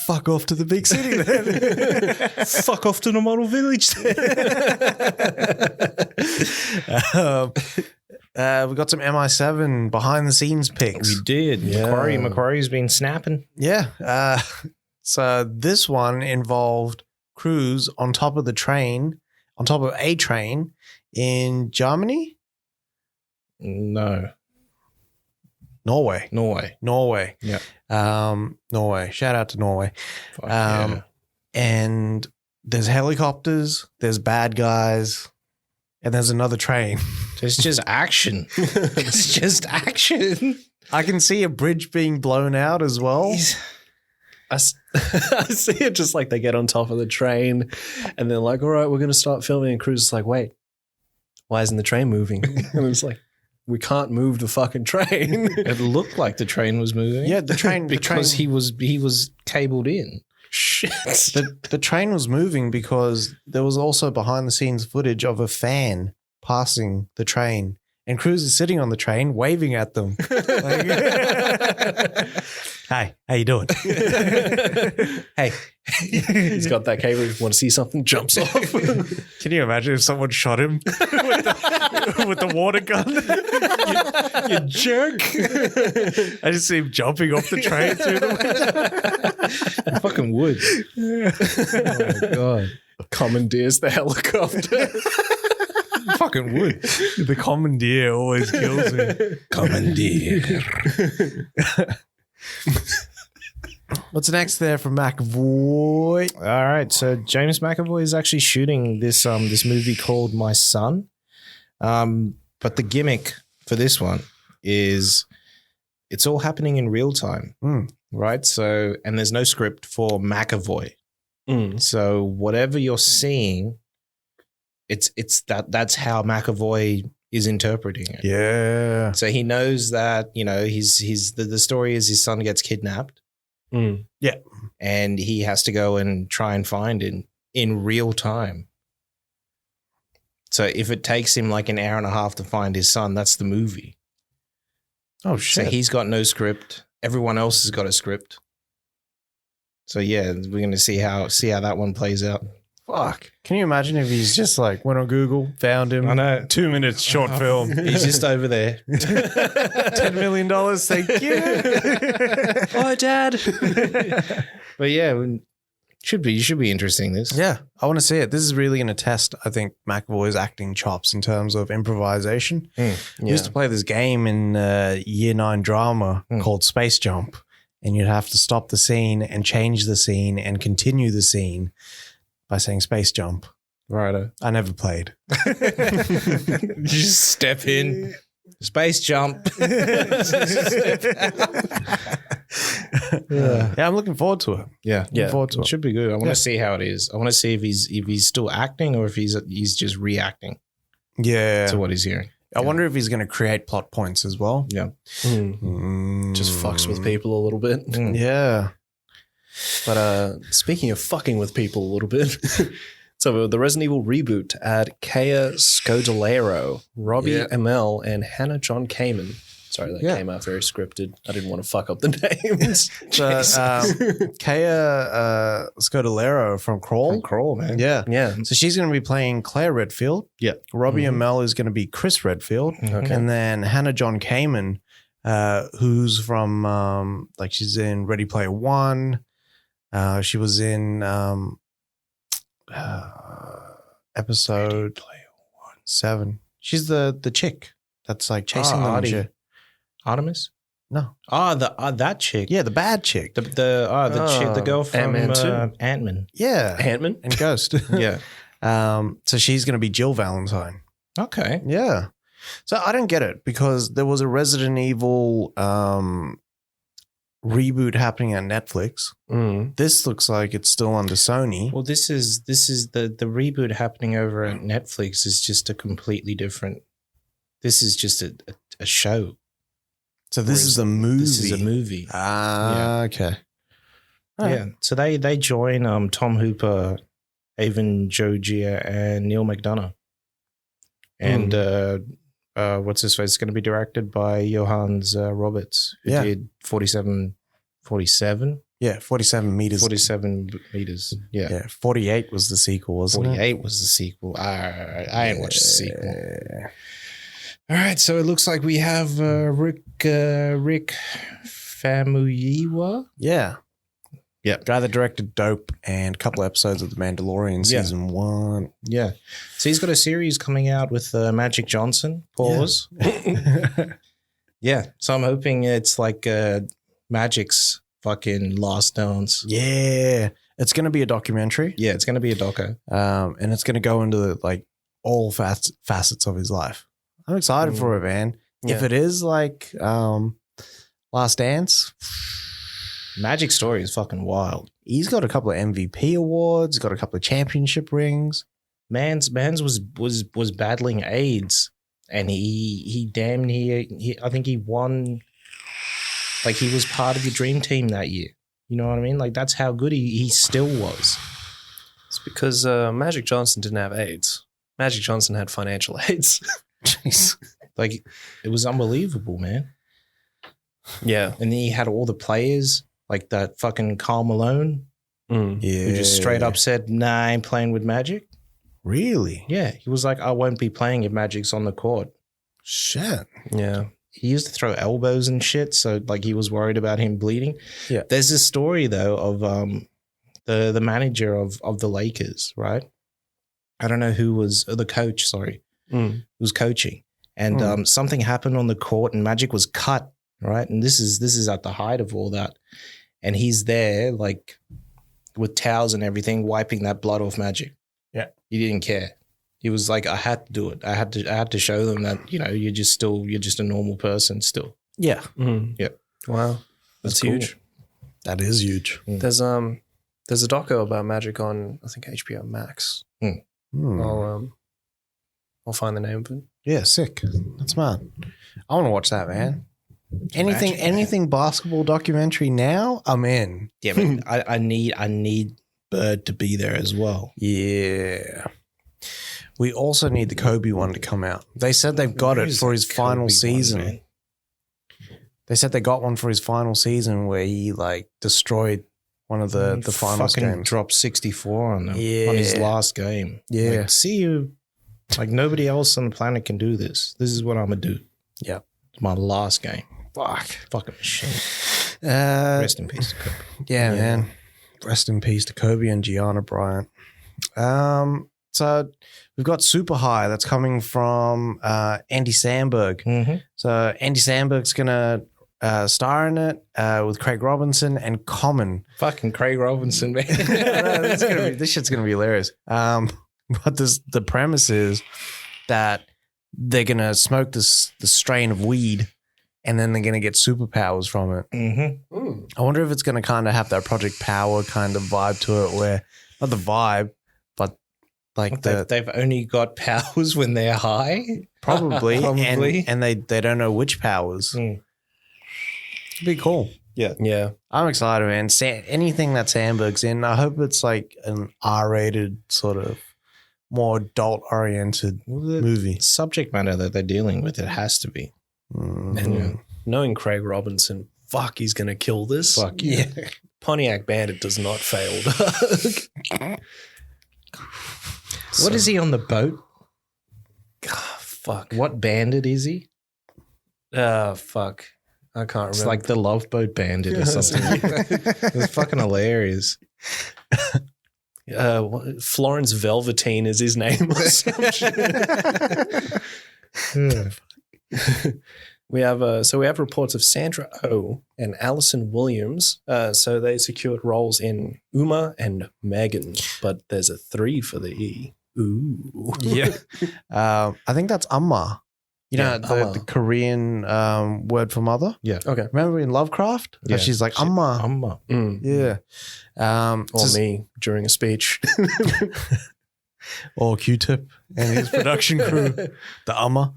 Fuck off to the big city then. Fuck off to the model village. We got some MI7 behind the scenes pics. We did. Yeah. Macquarie's been snapping. Yeah. So this one involved crews on top of a train in Germany? No. Norway. Yeah. Norway. Shout out to Norway. Fuck yeah. And there's helicopters, there's bad guys, and there's another train. It's just action. It's just action. I can see a bridge being blown out as well. I see it just like they get on top of the train and they're like, all right, we're going to start filming. And Cruz is like, wait, why isn't the train moving? And it's like, we can't move the fucking train. It looked like the train was moving. Yeah, the train because he was cabled in. Shit. The train was moving because there was also behind the scenes footage of a fan passing the train, and Cruz is sitting on the train waving at them. Like, hi, how you doing? Hey, he's got that cable. If you want to see something, jumps off. Can you imagine if someone shot him with the water gun? You jerk. I just see him jumping off the train through the window. Fucking wood. Oh my God. Commandeers the helicopter. fucking would. The commandeer always kills me. Commandeer. What's next there from McAvoy? All right, so James McAvoy is actually shooting this movie called My Son, but the gimmick for this one is it's all happening in real time, right? So, and there's no script for McAvoy, so whatever you're seeing, that's how McAvoy is interpreting it. Yeah. So he knows that the story is his son gets kidnapped. Yeah. And he has to go and try and find it in real time. So if it takes him like an hour and a half to find his son, that's the movie. Oh, shit. So he's got no script. Everyone else has got a script. So yeah, we're going to see how that one plays out. Fuck. Can you imagine if he's just like went on Google, found him? I know. 2 minutes short film. He's just over there. $10 million. Thank you. Oh, Dad. But yeah, it should be interesting, this. Yeah, I want to see it. This is really going to test, I think, McAvoy's acting chops in terms of improvisation. I used to play this game in year 9 drama called Space Jump, and you'd have to stop the scene and change the scene and continue the scene by saying Space Jump. Right. I never played. You just step in. Space jump. Yeah, I'm looking forward to it. Yeah. Looking forward to It it. should be good. I want to see how it is. I want to see if he's still acting or if he's just reacting Yeah. to what he's hearing. I wonder if he's going to create plot points as well. Yeah. Just fucks with people a little bit. Yeah. But speaking of fucking with people a little bit, so the Resident Evil Reboot had Kaya Scodelario, Robbie Amell, and Hannah John Kamen. Sorry, that came out very scripted. I didn't want to fuck up the names. Kaya Scodelario from Crawl. From Crawl, man. Yeah. Yeah. So she's going to be playing Claire Redfield. Yeah. Robbie Amell is going to be Chris Redfield. Okay. And then Hannah John Kamen, who's from, she's in Ready Player One. She was in episode 7. She's the chick that's like chasing them and Artie. shit. Artemis? No. That chick. Yeah, the bad chick. The chick, the girl from Ant-Man 2. Ant-Man. Yeah. Ant-Man. And Ghost. Yeah. So she's going to be Jill Valentine. Okay. Yeah. So I don't get it because there was a Resident Evil reboot happening on Netflix. This looks like it's still under Sony. Well, this is the reboot happening over at Netflix is just a completely different. This is just a show. So this is a movie. This is a movie. Okay. Yeah. So they join Tom Hooper, Avon Jogia, and Neil McDonough. And what's his face? It's going to be directed by Johannes Roberts, who did 47. Yeah, 47 meters. 47 meters. Yeah. Yeah, 48 was the sequel, wasn't 48 was the sequel. I ain't watched the sequel. All right, so it looks like we have Rick Famuyiwa. Yeah. Yeah. Guy that directed Dope and a couple episodes of The Mandalorian season 1. Yeah. So he's got a series coming out with Magic Johnson. Pause. Yeah. So I'm hoping it's like Magic's fucking last dance. Yeah. It's going to be a documentary. Yeah, it's going to be a doco. And it's going to go into like all facets of his life. I'm excited for it, man. Yeah. If it is like Last Dance, Magic story is fucking wild. he's got a couple of MVP awards, got a couple of championship rings. Mans was battling AIDS, and he damn near I think he won. Like he was part of the dream team that year. You know what I mean? Like that's how good he still was. It's because Magic Johnson didn't have AIDS. Magic Johnson had financial AIDS. Jeez. Like it was unbelievable, man. Yeah. And then he had all the players, like that fucking Karl Malone, Yeah. who just straight up said, "Nah, I ain't playing with Magic." Really? Yeah, he was like, "I won't be playing if Magic's on the court." Shit. Yeah. He used to throw elbows and shit, so like he was worried about him bleeding. Yeah. There's this story though of the manager of the Lakers, right? I don't know who was the coach. Sorry, was coaching, and something happened on the court, and Magic was cut, right? And this is at the height of all that, and he's there like with towels and everything, wiping that blood off Magic. Yeah, he didn't care. He was like, I had to do it. I had to show them that you're just a normal person still. Yeah, Yeah. Wow, that's cool. huge. that is huge. There's a doco about Magic on, I think, HBO Max. I'll find the name of it. Yeah, sick. That's smart. I want to watch that, man. Anything basketball documentary now? I'm in. Yeah, but I need Bird to be there as well. Yeah. We also need the Kobe one to come out. They said they've got it for his final season. They said they got one for his final season where he like destroyed one of the finals fucking games. dropped 64 on them on his last game. Yeah. Like, see you. Like nobody else on the planet can do this. This is what I'm gonna do. Yeah. It's my last game. Fucking machine. Rest in peace to Kobe. Yeah, man. Rest in peace to Kobe and Gianna Bryant. So we've got Super High that's coming from Andy Samberg. Mm-hmm. So Andy Samberg's gonna star in it with Craig Robinson and Common. Fucking Craig Robinson, man. This shit's gonna be hilarious. But the premise is that they're gonna smoke the strain of weed, and then they're gonna get superpowers from it. Mm-hmm. I wonder if it's gonna kind of have that Project Power kind of vibe to it, where not the vibe, but like They've only got powers when they're high. probably, Probably. and they don't know which powers. It'd be cool. Yeah. I'm excited, man. Anything that Sandberg's in, I hope it's like an R-rated sort of more adult-oriented movie. Subject matter that they're dealing with, it has to be. And knowing Craig Robinson, fuck, he's going to kill this. Fuck yeah. Pontiac Bandit does not fail. What is he on the boat? Fuck. What bandit is he? Fuck. I can't remember. It's like the Love Boat Bandit or something like that. It's fucking hilarious. Florence Velveteen is his name or some shit. We have reports of Sandra Oh and Alison Williams. So they secured roles in Uma and Megan, but there's a 3 for the E. Ooh. Yeah. I think that's Amma. You know, Amma. the Korean word for mother? Yeah. Okay. Remember in Lovecraft? Yeah. She's like, Amma. Amma. Mm. Yeah. Or me during a speech. Or Q-Tip and his production crew. The Amma.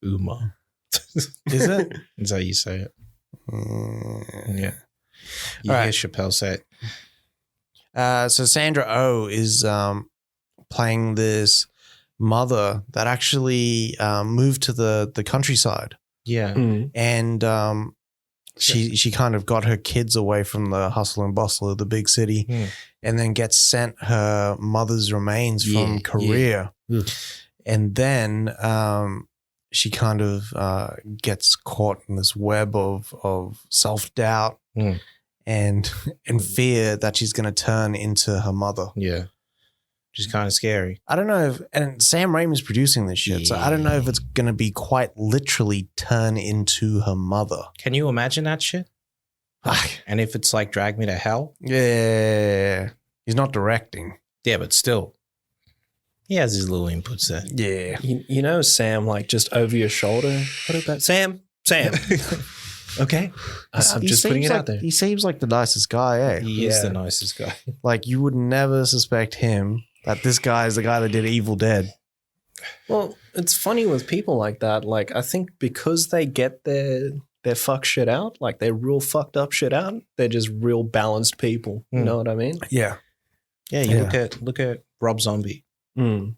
Uma. Is it? That's how you say it. Yeah. You All hear right. Chappelle say it. So Sandra Oh is playing this mother that actually moved to the countryside, Yeah. Mm. and she kind of got her kids away from the hustle and bustle of the big city, and then gets sent her mother's remains from Korea, and then she kind of gets caught in this web of self-doubt and fear that she's going to turn into her mother. Yeah. Which is kind of scary. I don't know if, and Sam Raimi's producing this shit, so I don't know if it's going to be quite literally turn into her mother. Can you imagine that shit? And if it's like Drag Me to Hell? Yeah. He's not directing. Yeah, but still. He has his little inputs there. Yeah. You know Sam, like just over your shoulder. What about Sam? Okay. I'm just putting it out there. He seems like the nicest guy, eh? He is the nicest guy. Like you would never suspect him that this guy is the guy that did Evil Dead. Well, it's funny with people like that. Like, I think because they get their fuck shit out, like they're real fucked up shit out, they're just real balanced people. You know what I mean? Yeah. Yeah, you look at Rob Zombie. Mm.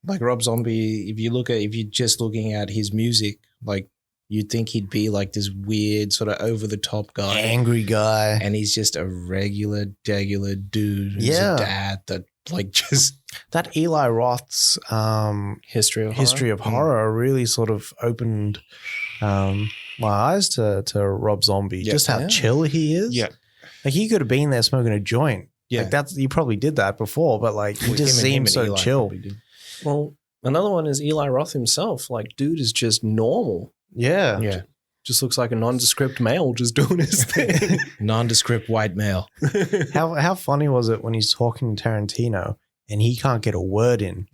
Like Rob Zombie, if you're just looking at his music, like you'd think he'd be like this weird sort of over the top guy. Angry guy. And he's just a regular dude who's a dad that like just that Eli Roth's History of horror really sort of opened my eyes to Rob Zombie. Yeah. Just how chill he is. Yeah. Like he could have been there smoking a joint. Yeah. Like that's you probably did that before, but like he just seems so chill. Well, another one is Eli Roth himself. Like, dude is just normal. Yeah. Yeah. Just looks like a nondescript male just doing his thing. Nondescript white male. How funny was it when he's talking to Tarantino and he can't get a word in?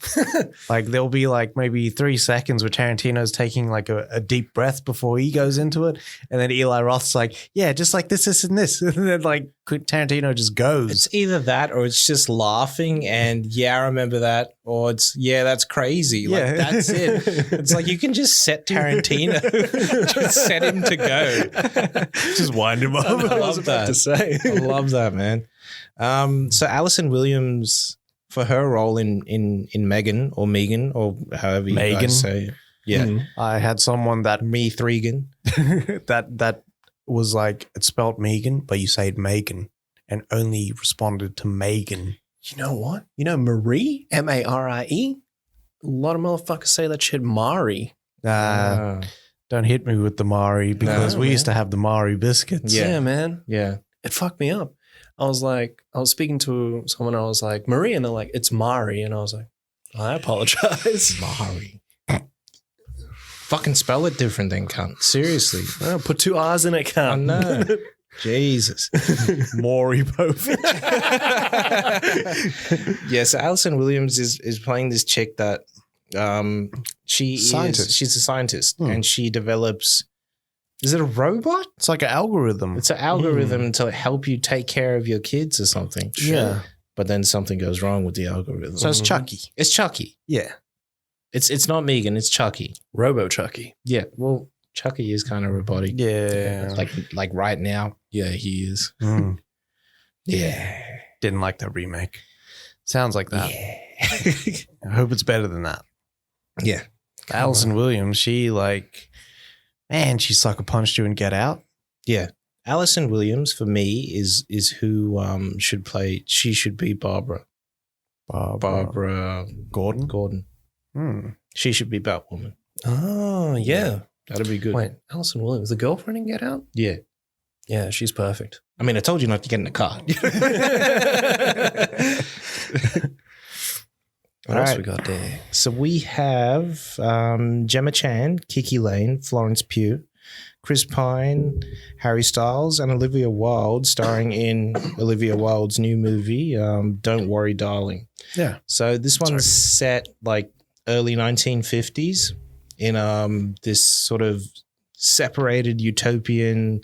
Like there'll be like maybe 3 seconds where Tarantino's taking like a deep breath before he goes into it, and then Eli Roth's like, yeah, just like this, and this, and then like Tarantino just goes. It's either that or it's just laughing and I remember that, or it's that's crazy. Like that's it. It's like you can just set Tarantino, just set him to go, just wind him up. I love that. To say. I love that, man. So Alison Williams, for her role in Megan or however you guys say it. Yeah. Mm. I had someone that Me Thregan. that was like, it's spelled Megan, but you say it Megan, and only responded to Megan. You know what? You know Marie? Marie? A lot of motherfuckers say that shit Mari. Don't hit me with the Mari, because we used to have the Mari biscuits. Yeah, man. Yeah. It fucked me up. I was speaking to someone and I was like, Marie, and they're like, it's Mari. And I was like, I apologize. Mari. Fucking spell it different then, cunt. Seriously. Oh, put 2 R's in it, I cunt. know. Jesus. Maury Povich. Yes, Alison Williams is playing this chick that she's a scientist and she develops, is it a robot? It's like an algorithm. It's an algorithm to help you take care of your kids or something. Yeah. But then something goes wrong with the algorithm. So it's Chucky. It's Chucky. Yeah. It's not Megan, it's Chucky. Robo Chucky. Yeah. Well, Chucky is kind of robotic. Yeah. Like right now. Yeah, he is. Mm. Yeah. Didn't like that remake. Sounds like that. Yeah. I hope it's better than that. Yeah. Alison Williams, she she sucker punched you and Get Out. Yeah. Alison Williams for me is who should play. She should be Barbara Gordon. Hmm. She should be Batwoman. Oh, yeah. That'd be good. Wait, Alison Williams, the girlfriend in Get Out? Yeah. Yeah, she's perfect. I mean, I told you not to get in the car. What else we got there? So we have Gemma Chan, Kiki Lane, Florence Pugh, Chris Pine, Harry Styles, and Olivia Wilde, starring in Olivia Wilde's new movie, Don't Worry, Darling. Yeah. So this one's set like early 1950s in this sort of separated utopian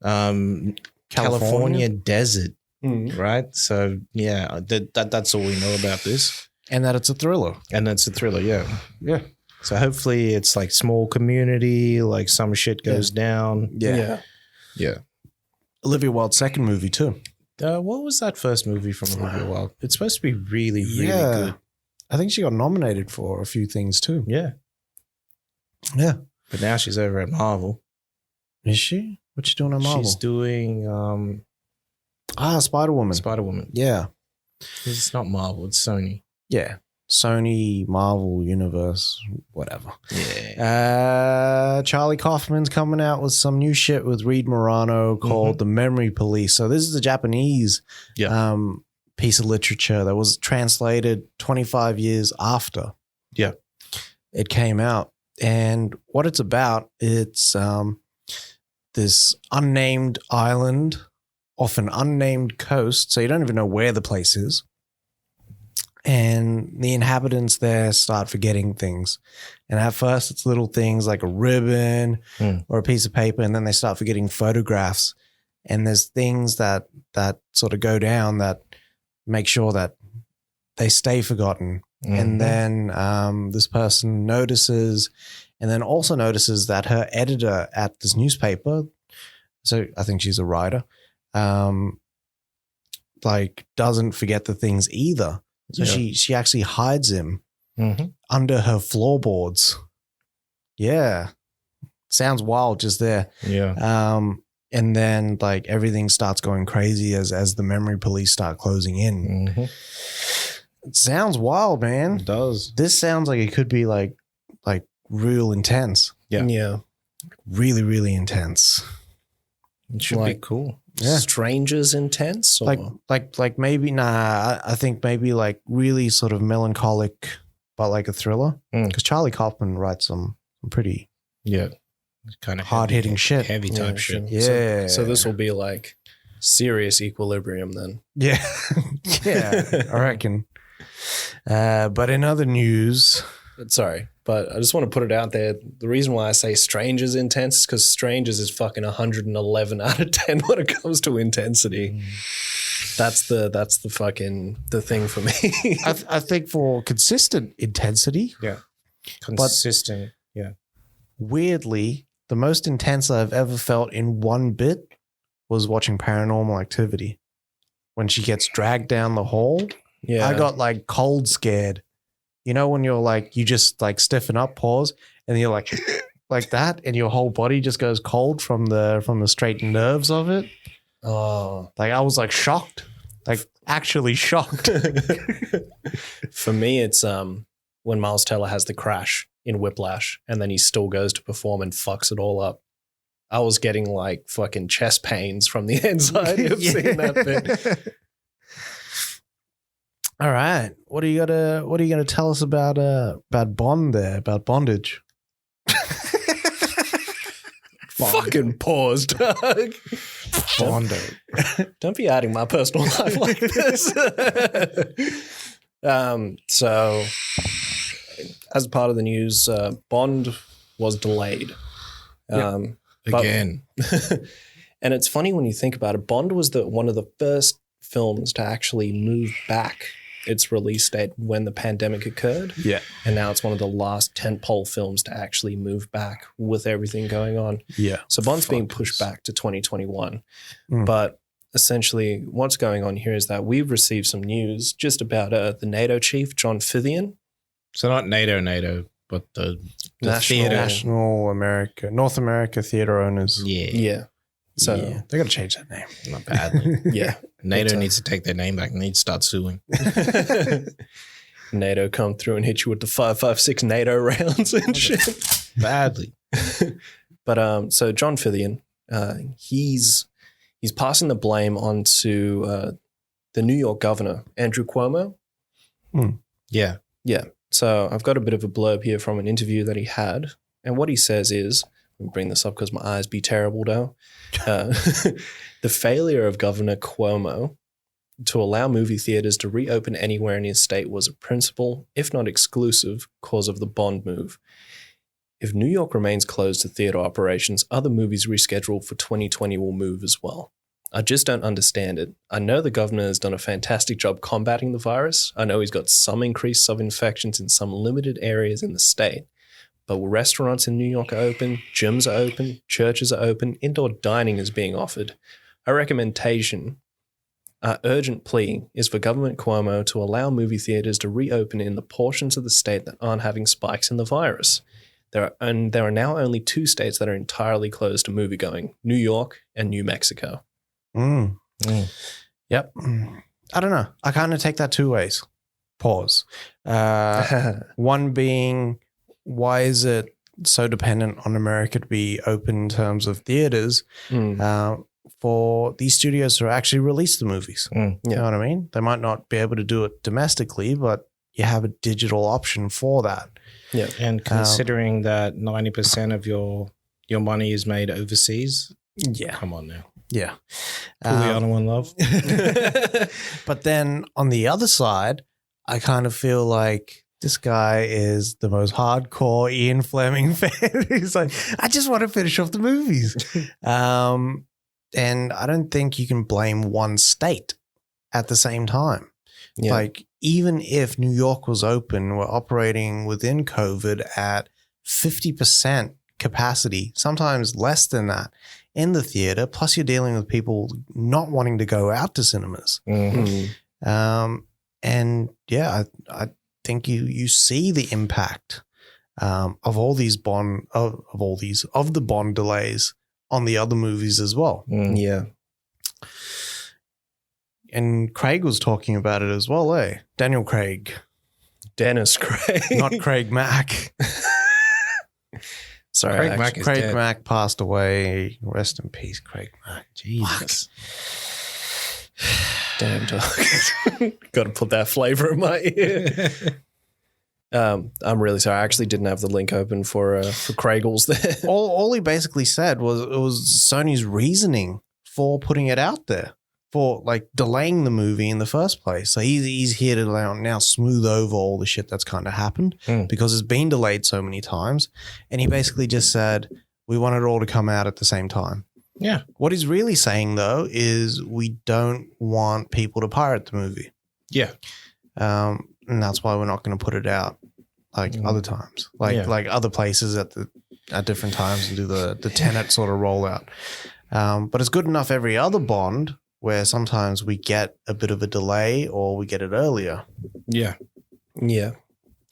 California desert, right? So yeah, that's all we know about this. And that it's a thriller. And it's a thriller, yeah. Yeah. So hopefully it's like small community, like some shit goes down. Yeah. Yeah. Olivia Wilde's second movie too. What was that first movie from Olivia Wilde? It's supposed to be really, really good. I think she got nominated for a few things too. Yeah. Yeah. But now she's over at Marvel. Is she? What's she doing on Marvel? She's doing Spider-Woman. Spider-Woman. Yeah. It's not Marvel, it's Sony. Yeah. Sony, Marvel, Universe, whatever. Yeah. Charlie Kaufman's coming out with some new shit with Reed Morano called The Memory Police. So this is a Japanese piece of literature that was translated 25 years after it came out. And what it's about, it's this unnamed island off an unnamed coast. So you don't even know where the place is. And the inhabitants there start forgetting things. And at first it's little things like a ribbon or a piece of paper. And then they start forgetting photographs. And there's things that sort of go down that make sure that they stay forgotten. And then this person notices, and then also notices that her editor at this newspaper, so I think she's a writer, like doesn't forget the things either. So she actually hides him under her floorboards. Yeah. Sounds wild just there. Yeah. And then like everything starts going crazy as the memory police start closing in. It sounds wild, man. It does. This sounds like it could be like real intense. Yeah. Yeah. Really, really intense. It should be cool. Yeah. Strangers intense? Or? Like maybe, I think maybe like really sort of melancholic but like a thriller. Because Charlie Kaufman writes some pretty kind of hard-hitting shit. Heavy type shit. Yeah. So this will be like serious Equilibrium then. Yeah. Yeah, I reckon. But in other news... Sorry, but I just want to put it out there. The reason why I say Strange is intense is because Strangers is fucking 111 out of 10 when it comes to intensity. That's the fucking the thing for me. I think for consistent intensity. Yeah. Consistent. Weirdly, the most intense I've ever felt in one bit was watching Paranormal Activity. When she gets dragged down the hall, I got like cold scared. You know, when you're like, you just like stiffen up, pause, and you're like that, and your whole body just goes cold from the straight nerves of it. Oh, like I was like shocked, like actually shocked. For me, it's when Miles Teller has the crash in Whiplash, and then he still goes to perform and fucks it all up. I was getting like fucking chest pains from the anxiety of seeing that bit. All right, what are you gonna tell us about Bond there, about bondage? Fucking pause, Doug. Bondage. Don't be adding my personal life like this. So, as part of the news, Bond was delayed. Again. And it's funny when you think about it. Bond was one of the first films to actually move back its release date when the pandemic occurred. Yeah. And now it's one of the last tentpole films to actually move back with everything going on. Yeah. So Bond's being pushed back to 2021. But essentially what's going on here is that we've received some news just about the NATO chief, John Fithian. So not NATO, but the National North America Theatre Owners. Yeah. So they got to change that name. Not badly. Yeah. NATO needs to take their name back and need to start suing. NATO come through and hit you with the 5.56 NATO rounds and shit. Badly. But so John Fithian, he's passing the blame onto the New York governor, Andrew Cuomo. Yeah. Yeah. So I've got a bit of a blurb here from an interview that he had. And what he says is, let me bring this up because my eyes be terrible though. The failure of Governor Cuomo to allow movie theaters to reopen anywhere in his state was a principal, if not exclusive, cause of the Bond move. If New York remains closed to theater operations, other movies rescheduled for 2020 will move as well. I just don't understand it. I know the governor has done a fantastic job combating the virus. I know he's got some increase of infections in some limited areas in the state. But restaurants in New York are open, gyms are open, churches are open, indoor dining is being offered. A recommendation, urgent plea, is for Governor Cuomo to allow movie theaters to reopen in the portions of the state that aren't having spikes in the virus. There are now only 2 states that are entirely closed to moviegoing, New York and New Mexico. Yep. I don't know. I kind of take that 2 ways. Pause. One being, why is it so dependent on America to be open in terms of theaters for these studios to actually release the movies? You know what I mean? They might not be able to do it domestically, but you have a digital option for that. Yeah. And considering that 90% of your money is made overseas, come on now. Yeah. Pull the other one, love. But then on the other side, I kind of feel like this guy is the most hardcore Ian Fleming fan. He's like, I just want to finish off the movies. And I don't think you can blame one state at the same time. Yeah. Like, even if New York was open, we're operating within COVID at 50% capacity, sometimes less than that, in the theater. Plus, you're dealing with people not wanting to go out to cinemas. And yeah, I think you see the impact of all these of the Bond delays on the other movies as well. Yeah. And Craig was talking about it as well, eh? Daniel Craig. Dennis Craig. Not Craig Mack. Sorry, Craig Mack passed away. Rest in peace, Craig Mack. Jesus. Damn dog. Got to put that flavor in my ear. I'm really sorry. I actually didn't have the link open for Kragel's there. All he basically said was it was Sony's reasoning for putting it out there, for like delaying the movie in the first place. So he's here to now smooth over all the shit that's kind of happened because it's been delayed so many times. And he basically just said, we want it all to come out at the same time. Yeah. What he's really saying, though, is we don't want people to pirate the movie. Yeah. And that's why we're not going to put it out like other times, like other places at different times and do the Tenet sort of rollout. But it's good enough every other Bond where sometimes we get a bit of a delay or we get it earlier. Yeah. Yeah.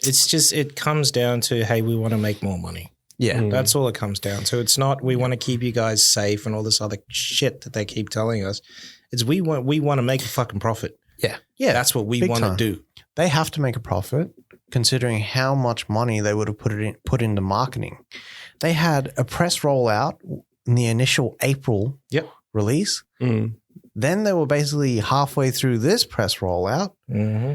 It's just, it comes down to, hey, we want to make more money. Yeah. That's all it comes down to. It's not we want to keep you guys safe and all this other shit that they keep telling us. It's we want to make a fucking profit. Yeah. Yeah. That's what we want to do. They have to make a profit considering how much money they would have put into marketing. They had a press rollout in the initial April release. Mm. Then they were basically halfway through this press rollout. Mm-hmm.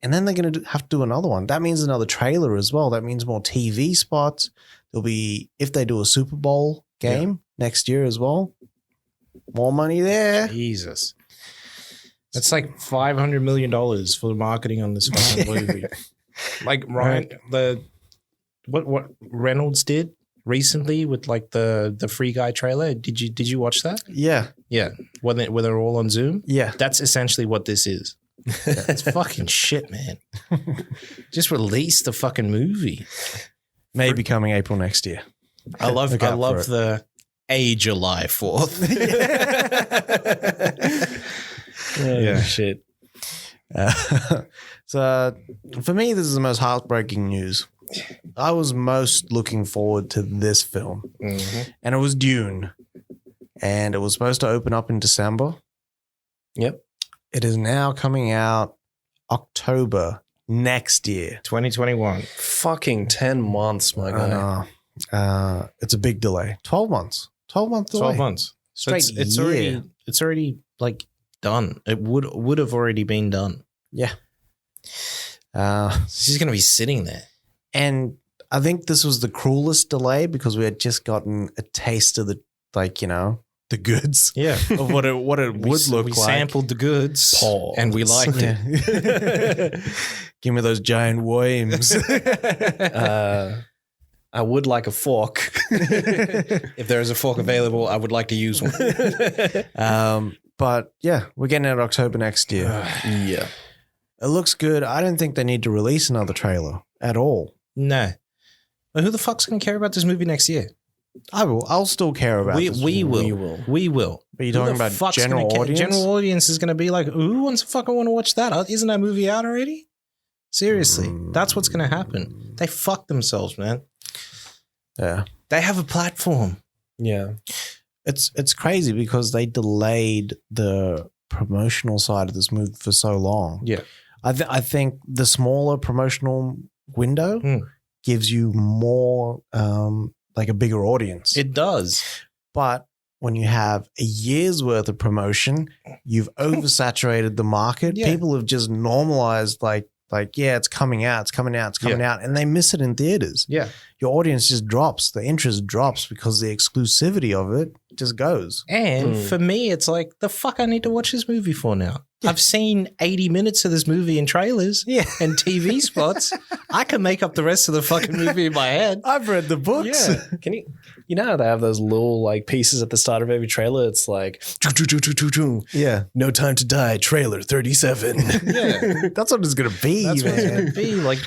And then they're going to have to do another one. That means another trailer as well. That means more TV spots. There'll be, if they do a Super Bowl game next year as well, more money there. Jesus. That's like $500 million for the marketing on this fucking movie. Like Ryan, what Reynolds did recently with like the Free Guy trailer. Did you watch that? Yeah. Yeah. When they're all on Zoom. Yeah. That's essentially what this is. It's fucking shit, man. Just release the fucking movie. Maybe coming April next year. I love the July 4th. Yeah, shit. So for me, this is the most heartbreaking news. I was most looking forward to this film, and it was Dune, and it was supposed to open up in December. Yep. It is now coming out October next year. 2021. Fucking 10 months, my guy. It's a big delay. 12 months. 12-month delay. 12 months. So Straight it's year. already like done. It would have already been done. Yeah. She's going to be sitting there. And I think this was the cruelest delay because we had just gotten a taste of the, like, you know, the goods. Yeah. Of what it would look we like. sampled the goods and we liked it. Give me those giant worms. I would like a fork. If there is a fork available, I would like to use one. But yeah, we're getting it October next year. Yeah. It looks good. I don't think they need to release another trailer at all. No. But who the fuck's going to care about this movie next year? I will. I'll still care about this. We will. But you're talking about general audience? General audience is going to be like, who wants to fucking want to watch that? Isn't that movie out already? Seriously. That's what's going to happen. They fuck themselves, man. Yeah. They have a platform. Yeah. It's crazy because they delayed the promotional side of this movie for so long. Yeah. I think the smaller promotional window gives you more, like a bigger audience. It does. But when you have a year's worth of promotion, you've oversaturated the market. Yeah. People have just normalized like, yeah, it's coming out, and they miss it in theaters. Yeah. Your audience just drops. The interest drops because the exclusivity of it just goes. And for me, it's like, the fuck I need to watch this movie for now? Yeah. I've seen 80 minutes of this movie in trailers and TV spots. I can make up the rest of the fucking movie in my head. I've read the books. Yeah. Can you know how they have those little like pieces at the start of every trailer? It's like, Yeah. No Time to Die, trailer 37. Yeah. That's what it's going to be, That's what it's man. going to be. Like,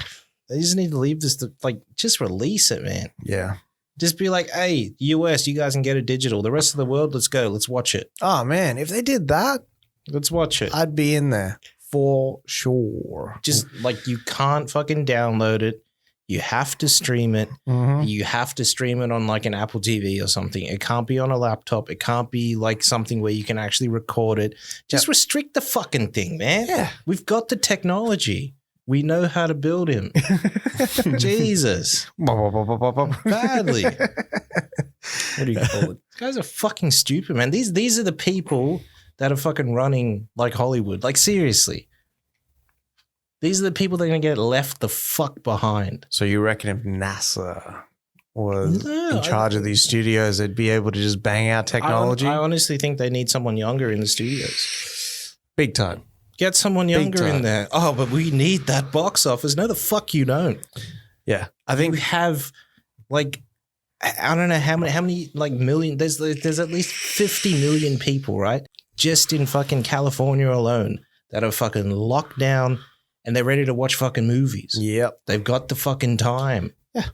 they just need to leave this to, like, just release it, man. Yeah. Just be like, hey, US, you guys can get it digital. The rest of the world, let's go. Let's watch it. Oh, man. If they did that, Let's watch it. I'd be in there for sure. Just like, you can't fucking download it. You have to stream it. Mhm. You have to stream it on like an Apple TV or something. It can't be on a laptop. It can't be like something where you can actually record it. Just restrict the fucking thing, man. Yeah. We've got the technology. We know how to build him. Jesus. Badly. What do you call it? These guys are fucking stupid, man. These are the people that are fucking running like Hollywood. Like, seriously. These are the people that are going to get left the fuck behind. So you reckon if NASA was No, in charge of these studios, they'd be able to just bang out technology? I honestly think they need someone younger in the studios. Big time. Get someone younger in time. there. Oh, but we need that box office. No, the fuck you don't. Yeah. I think We have like I don't know how many like million. There's at least 50 million people, right? Just in fucking California alone that are fucking locked down and they're ready to watch fucking movies. Yep. They've got the fucking time. Yeah.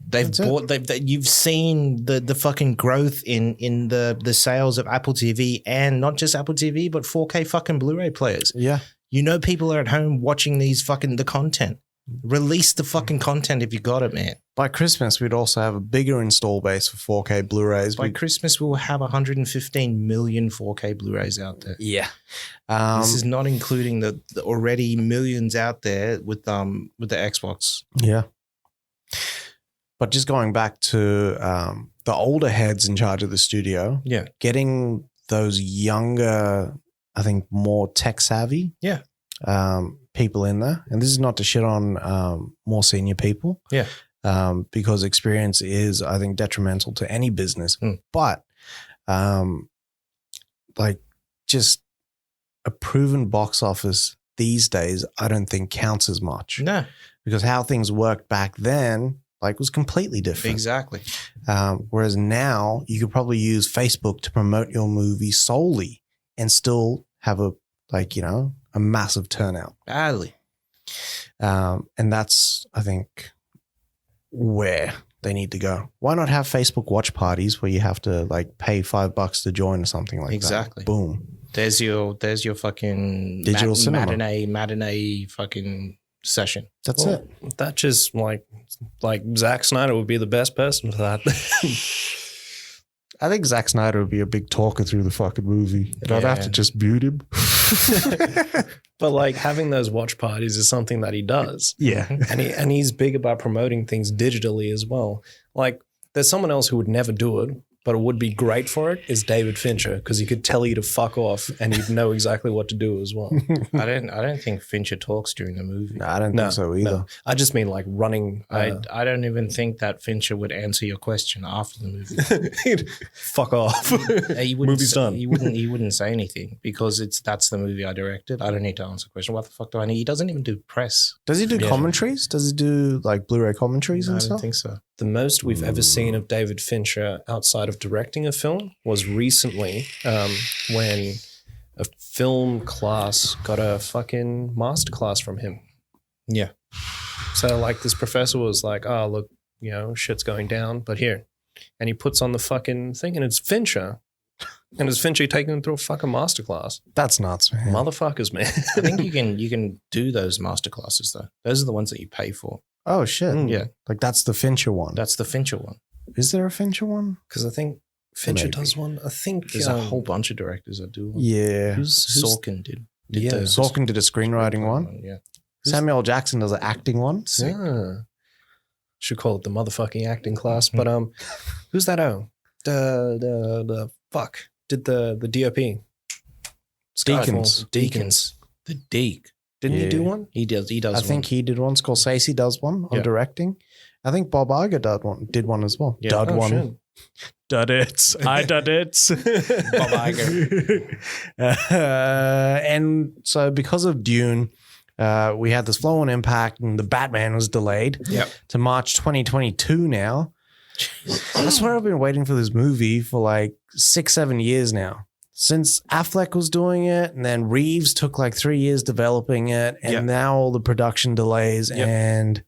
They've That's bought. You've seen the fucking growth in the sales of Apple TV and not just Apple TV, but 4K fucking Blu-ray players. Yeah. You know, people are at home watching these fucking the content. Release the fucking content if you got it, man. By Christmas, we'd also have a bigger install base for 4K Blu-rays. By Christmas, we'll have 115 million 4K Blu-rays out there. Yeah. This is not including the already millions out there with the Xbox. Yeah. But just going back to the older heads in charge of the studio, Yeah. getting those younger, I think more tech savvy, Yeah. people in there, and this is not to shit on more senior people, Yeah. because experience is, I think, detrimental to any business. But like just a proven box office these days, I don't think counts as much. No, Because how things worked back then, like, was completely different. exactly. Whereas now you could probably use Facebook to promote your movie solely and still have a massive turnout. Badly. And that's, I think, where they need to go. Why not have Facebook watch parties where you have to like pay $5 to join or something like Exactly. that? Boom. There's your fucking Digital cinema. matinee fucking session. That's it. That just like Zack Snyder would be the best person for that. I think Zack Snyder would be a big talker through the fucking movie. And I'd have to just mute him. But like having those watch parties is something that he does. Yeah. And he's big about promoting things digitally as well. Like there's someone else who would never do it, but it would be great for it is David Fincher, because he could tell you to fuck off and he'd know exactly what to do as well. I don't think Fincher talks during the movie. No, I don't think so either. No. I just mean like running. I don't even think that Fincher would answer your question after the movie. Fuck off. He wouldn't Movie's say, done. He wouldn't say anything because that's the movie I directed. I don't need to answer a question. What the fuck do I need? He doesn't even do press. Does he do Yeah. commentaries? Does he do like Blu-ray commentaries I and don't stuff? think so. The most we've ever seen of David Fincher outside of directing a film was recently when a film class got a fucking masterclass from him. Yeah. So like this professor was like, oh, look, shit's going down, but here. And he puts on the fucking thing and it's Fincher. And it's Fincher taking him through a fucking masterclass. That's nuts, man. Motherfuckers, man. I think you can do those masterclasses though. Those are the ones that you pay for. Oh, shit. Yeah. Like that's the Fincher one. That's the Fincher one. Is there a Fincher one? Because I think Fincher Maybe. does one. I think There's a whole bunch of directors that do one. Yeah. Sorkin did Yeah. the Sorkin did a screenwriting one. Yeah. Samuel Jackson does an acting one. Yeah. Should call it the motherfucking acting class. But who's that? Oh, the fuck did the DOP? Deakins. Deakins. The Deke. Didn't he do one? He does. He does. I think he did one. Scorsese does one on Yeah. directing. I think Bob Iger did one as well. Yeah. Dud Oh, one. shit. Dud it. I dud it. Bob Iger. And so because of Dune, we had this flow-on impact and the Batman was delayed Yep. to March 2022 now. I swear I've been waiting for this movie for like 6-7 years now. Since Affleck was doing it, and then Reeves took like 3 years developing it, and Yep. now all the production delays, Yep. and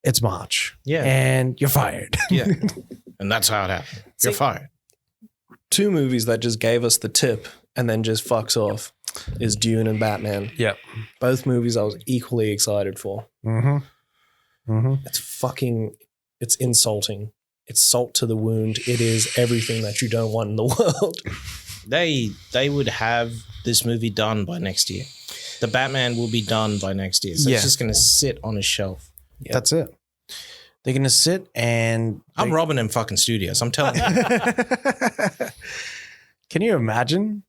it's March. Yeah. And you're fired. Yeah. And that's how it happened. You're fired. Two movies that just gave us the tip and then just fucks off is Dune and Batman. Yep. Both movies I was equally excited for. Mm-hmm. Mm-hmm. It's insulting. It's salt to the wound. It is everything that you don't want in the world. They would have this movie done by next year. The Batman will be done by next year. So Yeah. it's just going to sit on a shelf. Yep. That's it. They're going to sit and... I'm robbing them fucking studios. I'm telling you. Can you imagine?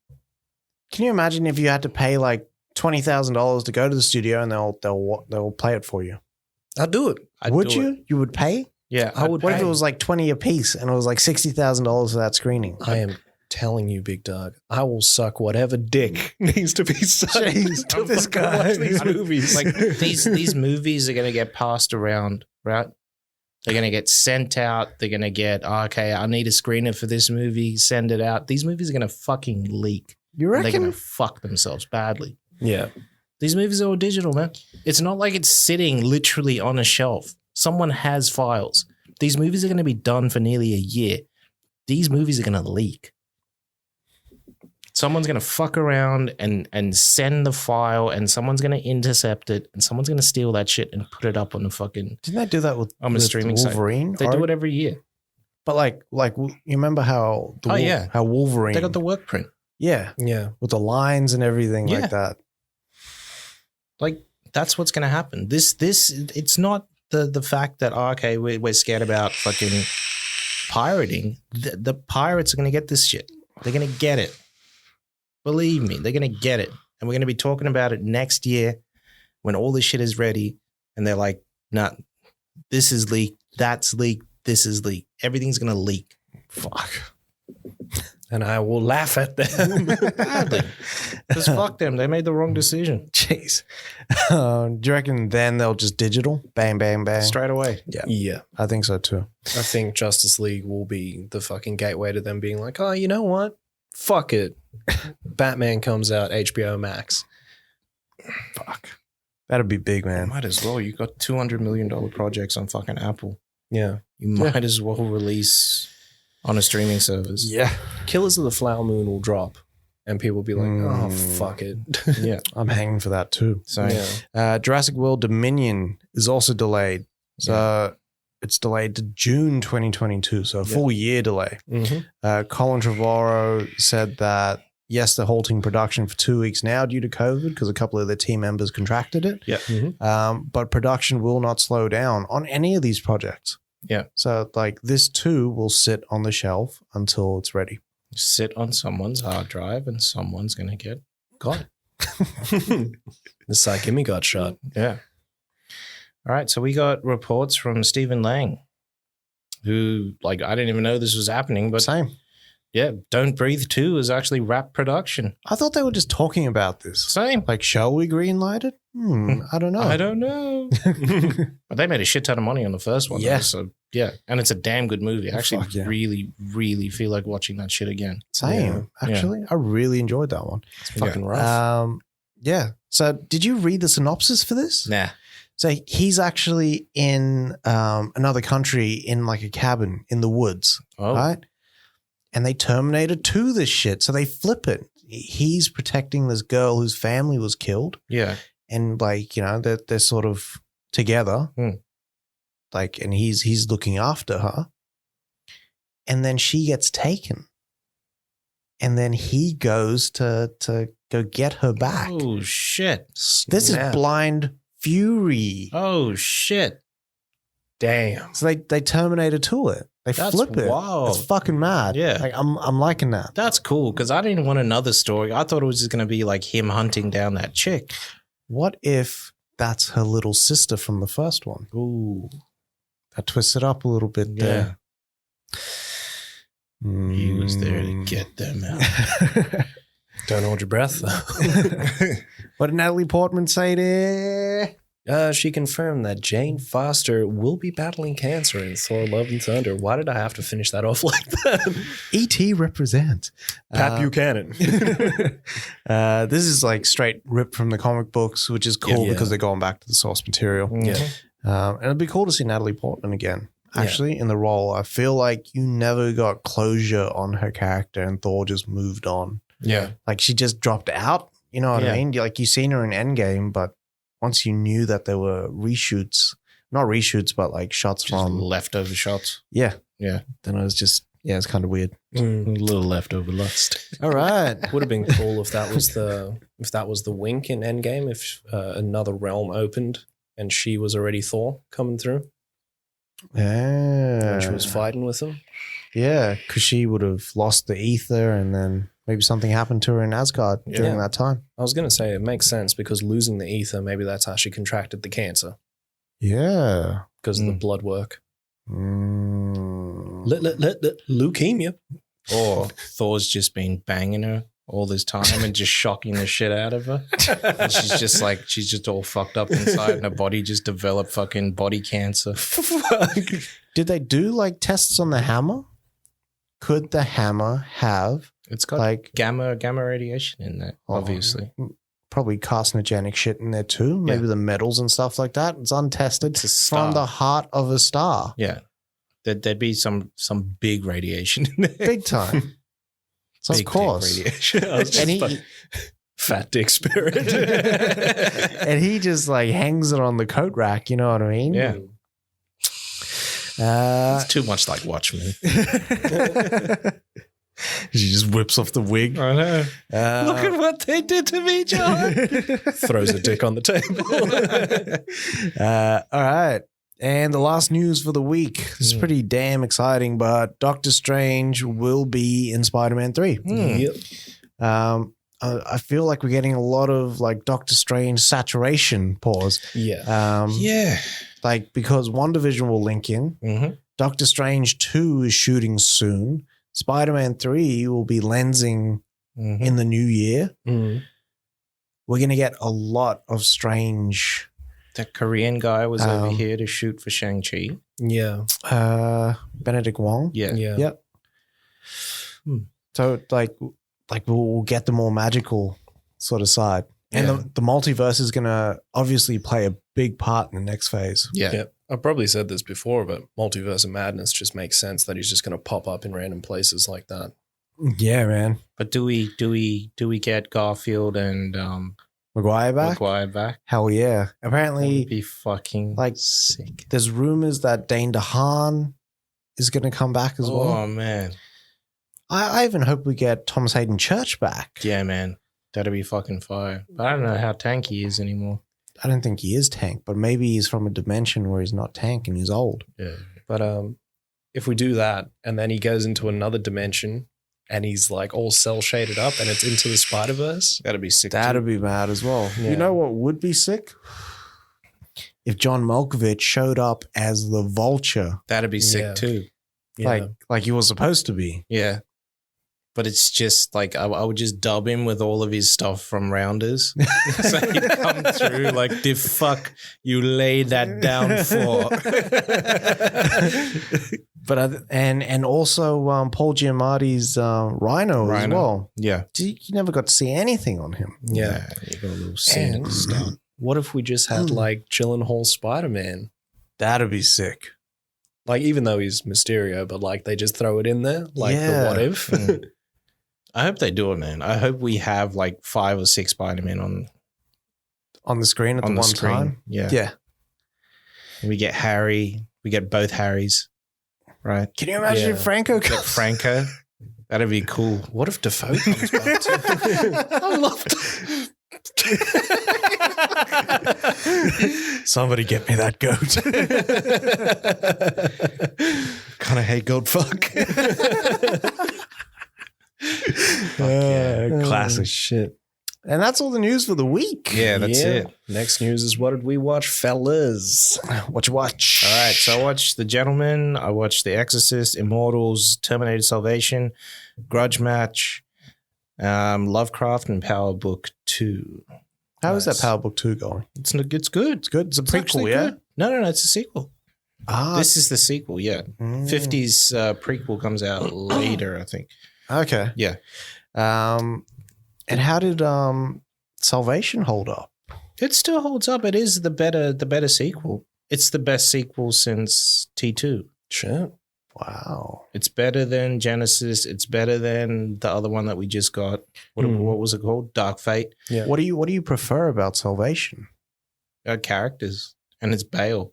Can you imagine if you had to pay like $20,000 to go to the studio and they'll play it for you. I'll do it. Would you? You would pay? Yeah, I would What if pay. it was like 20 a piece and it was like $60,000 for that screening? I am telling you, Big Dog, I will suck whatever dick needs to be sucked. Jeez, to this fucking guy. watch these movies. Like these movies are going to get passed around, right? They're going to get sent out. They're going to get, okay, I need a screener for this movie. Send it out. These movies are going to fucking leak. You They're reckon? going to fuck themselves badly. Yeah. These movies are all digital, man. It's not like it's sitting literally on a shelf. Someone has files. These movies are going to be done for nearly a year. These movies are going to leak. Someone's going to fuck around and send the file, and someone's going to intercept it, and someone's going to steal that shit and put it up on the fucking Didn't they do that with, on a streaming site. Wolverine? They do it every year. But like you remember how how Wolverine They got the work print. yeah Yeah. with the lines and everything Yeah. like that. Like that's what's going to happen. This it's not the fact that okay we're scared about fucking pirating. The pirates are going to get this shit. They're going to get it. Believe me, they're going to get it, and we're going to be talking about it next year when all this shit is ready. And they're like, "Nah, this is leaked. That's leaked. This is leaked. Everything's going to leak." Fuck. And I will laugh at them. Badly. Just fuck them. They made the wrong decision. Jeez. Do you reckon then they'll just digital? Bang, bang, bang. Straight away. Yeah. I think so too. I think Justice League will be the fucking gateway to them being like, oh, you know what? Fuck it. Batman comes out, HBO Max. Fuck. That'd be big, man. Might as well. You got $200 million projects on fucking Apple. Yeah. You might as well release on a streaming service. Yeah. Killers of the Flower Moon will drop. And people will be like, oh, fuck it. Yeah. I'm hanging for that too. So Yeah. Jurassic World Dominion is also delayed. So it's delayed to June 2022. So a full year delay. Mhm. Colin Trevorrow said that, yes, they're halting production for 2 weeks now due to COVID because a couple of their team members contracted it. Yeah. But production will not slow down on any of these projects. Yeah. So like this too will sit on the shelf until it's ready. sit on someone's hard drive and someone's going to get got. This like, gimme got shot. Yeah. All right. So we got reports from Stephen Lang, who, like, I didn't even know this was happening, but Same. yeah, Don't Breathe 2 is actually wrapped production. I thought they were just talking about this. Same. Like, shall we greenlight it? I don't know. I don't know. But they made a shit ton of money on the first one. Yeah. Though, so yeah. And it's a damn good movie. I actually Fuck yeah. really, really feel like watching that shit again. Same. Yeah. Actually, I really enjoyed that one. It's fucking rough. Yeah. So did you read the synopsis for this? Nah. So he's actually in another country in like a cabin in the woods, Oh. right? And they Terminator 2 this shit. So they flip it. He's protecting this girl whose family was killed. Yeah. And like, you know, they're sort of together. Like, and he's looking after her. And then she gets taken. And then he goes to go get her back. Oh, shit. This is blind fury. Oh, shit. Damn. So they Terminator 2 it. They That's flip it. wild. It's fucking mad. Yeah. Like, I'm liking that. That's cool because I didn't want another story. I thought it was just going to be like him hunting down that chick. What if that's her little sister from the first one? Ooh. That twists it up a little bit there. He was there to get them out. Don't hold your breath, though. What did Natalie Portman say there? She confirmed that Jane Foster will be battling cancer in Thor Love and Thunder. Why did I have to finish that off like that? E.T. represent. Pat Buchanan. This is like straight ripped from the comic books, which is cool Yeah. because they're going back to the source material. Yeah. And it'd be cool to see Natalie Portman again, actually, in the role. I feel like you never got closure on her character and Thor just moved on. Yeah. Like she just dropped out. You know what I mean? Like you seen her in Endgame, but once you knew that there were reshoots, not reshoots, but like shots Just from leftover shots. Yeah. Yeah. Then it was just, it's kind of weird. A little leftover lust. All right. Would have been cool if that was the wink in Endgame. If another realm opened and she was already Thor coming through, Yeah. and she was fighting with him. Yeah, because she would have lost the ether and then Maybe something happened to her in Asgard during that time. I was going to say it makes sense because losing the ether, maybe that's how she contracted the cancer Yeah. because of the blood work. Leukemia. Or Thor's just been banging her all this time and just shocking the shit out of her. And she's just all fucked up inside and her body just developed fucking body cancer. Did they do like tests on the hammer? Could the hammer have It's got like gamma radiation in there, obviously. probably carcinogenic shit in there too? Maybe the metals and stuff like that. It's untested. It's a star. From the heart of a star. Yeah. There'd be some big radiation in there. Big time. So Big of course. dick radiation. And he Fat dick spirit. and he just like hangs it on the coat rack, you know what I mean? Yeah. It's Too much like Watchmen. she just whips off the wig. I know. Look at what they did to me, John. Throws a dick on the table. All right. And the last news for the week. This is pretty damn exciting, but Doctor Strange will be in Spider-Man 3. Yep. I feel like we're getting a lot of like Doctor Strange saturation pause. Yeah. Yeah. Like because WandaVision will link in. Mm-hmm. Doctor Strange 2 is shooting soon. Spider-Man 3 will be lensing in the new year. Mm. We're going to get a lot of Strange. That Korean guy was over here to shoot for Shang-Chi. Yeah. Benedict Wong. Yeah. Yeah. Yep. So like we'll get the more magical sort of side. And the multiverse is going to obviously play a big part in the next phase. Yeah. Yep. I've probably said this before, but Multiverse of Madness just makes sense that he's just going to pop up in random places like that. Yeah, man. But do we get Garfield and Maguire back? Maguire back? Hell yeah. That would Apparently, be fucking like, sick. there's rumors that Dane DeHaan is going to come back as well. Oh man. I even hope we get Thomas Hayden Church back. Yeah, man. That'd be fucking fire. But I don't know how tanky he is anymore. I don't think he is Tank, but maybe he's from a dimension where he's not Tank and he's old. Yeah. But if we do that and then he goes into another dimension and he's like all cell shaded up and it's into the Spider-Verse, that'd be sick. That'd be mad as well. Yeah. You know what would be sick? If John Malkovich showed up as the Vulture, That'd be sick Yeah. too. like he was supposed to be. Yeah. But it's just like I would just dub him with all of his stuff from Rounders. So he'd come through like, the fuck you laid that down for. But and also Paul Giamatti's Rhino as well. Yeah. You never got to see anything on him. Yeah. You got a little scene at the start. What if we just had like Gyllenhaal Spider-Man? That'd be sick. Like, even though he's Mysterio, but like they just throw it in there, like Yeah. the what if. I hope they do it, man. I hope we have like 5 or 6 Spider-Men On the screen at on the the one screen. time. Yeah. Yeah. We get Harry. We get both Harrys. Right? Can you imagine Yeah. if Franco Get comes? Franco. That'd be cool. What if Defoe comes back too? I love Somebody get me that goat. Kind of hate gold fuck. Classic. Shit. And that's all the news for the week. Yeah, that's it. Next news is what did we watch, fellas? What you watch? All right, so I watched The Gentleman, I watched The Exorcist, Immortals, Terminator Salvation, Grudge Match, Lovecraft, and Power Book 2. How is that Nice. Power Book 2 going? It's good. It's good. It's a It's prequel, actually yeah? good. No, it's a sequel. This is the sequel, yeah. 50s prequel comes out later, I think. Okay. Yeah. And how did Salvation hold up? It still holds up. It is the better sequel. It's the best sequel since T2. Shit. Wow. It's better than Genesis. It's better than the other one that we just got. What was it called? Dark Fate. Yeah. What do you prefer about Salvation? Characters. And it's Bale.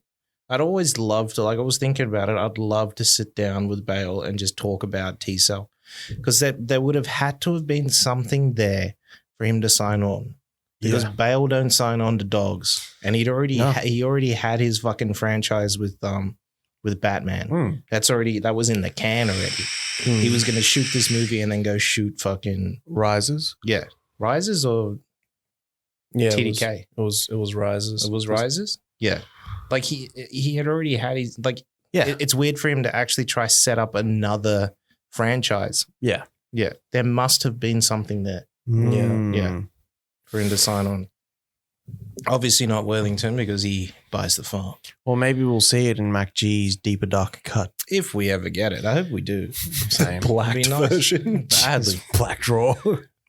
I'd always love to, like I was thinking about it, I'd love to sit down with Bale and just talk about T-Cell. Because there would have had to have been something there for him to sign on. Because Bale don't sign on to dogs. And he already had his fucking franchise with with Batman. That was in the can already. He was going to shoot this movie and then go shoot fucking Rises. yeah, Rises or Yeah, TDK. It was Rises. It was Rises. Yeah, like he had already had his like. Yeah. It's weird for him to actually try set up another franchise. Yeah. Yeah, there must have been something there yeah. for him to sign on. Obviously not Worthington because he buys the farm. Or maybe we'll see it in Mac G's Deeper Darker Cut. If we ever get it, I hope we do. Same. Black It'd be nice. version. Badly. Black Draw.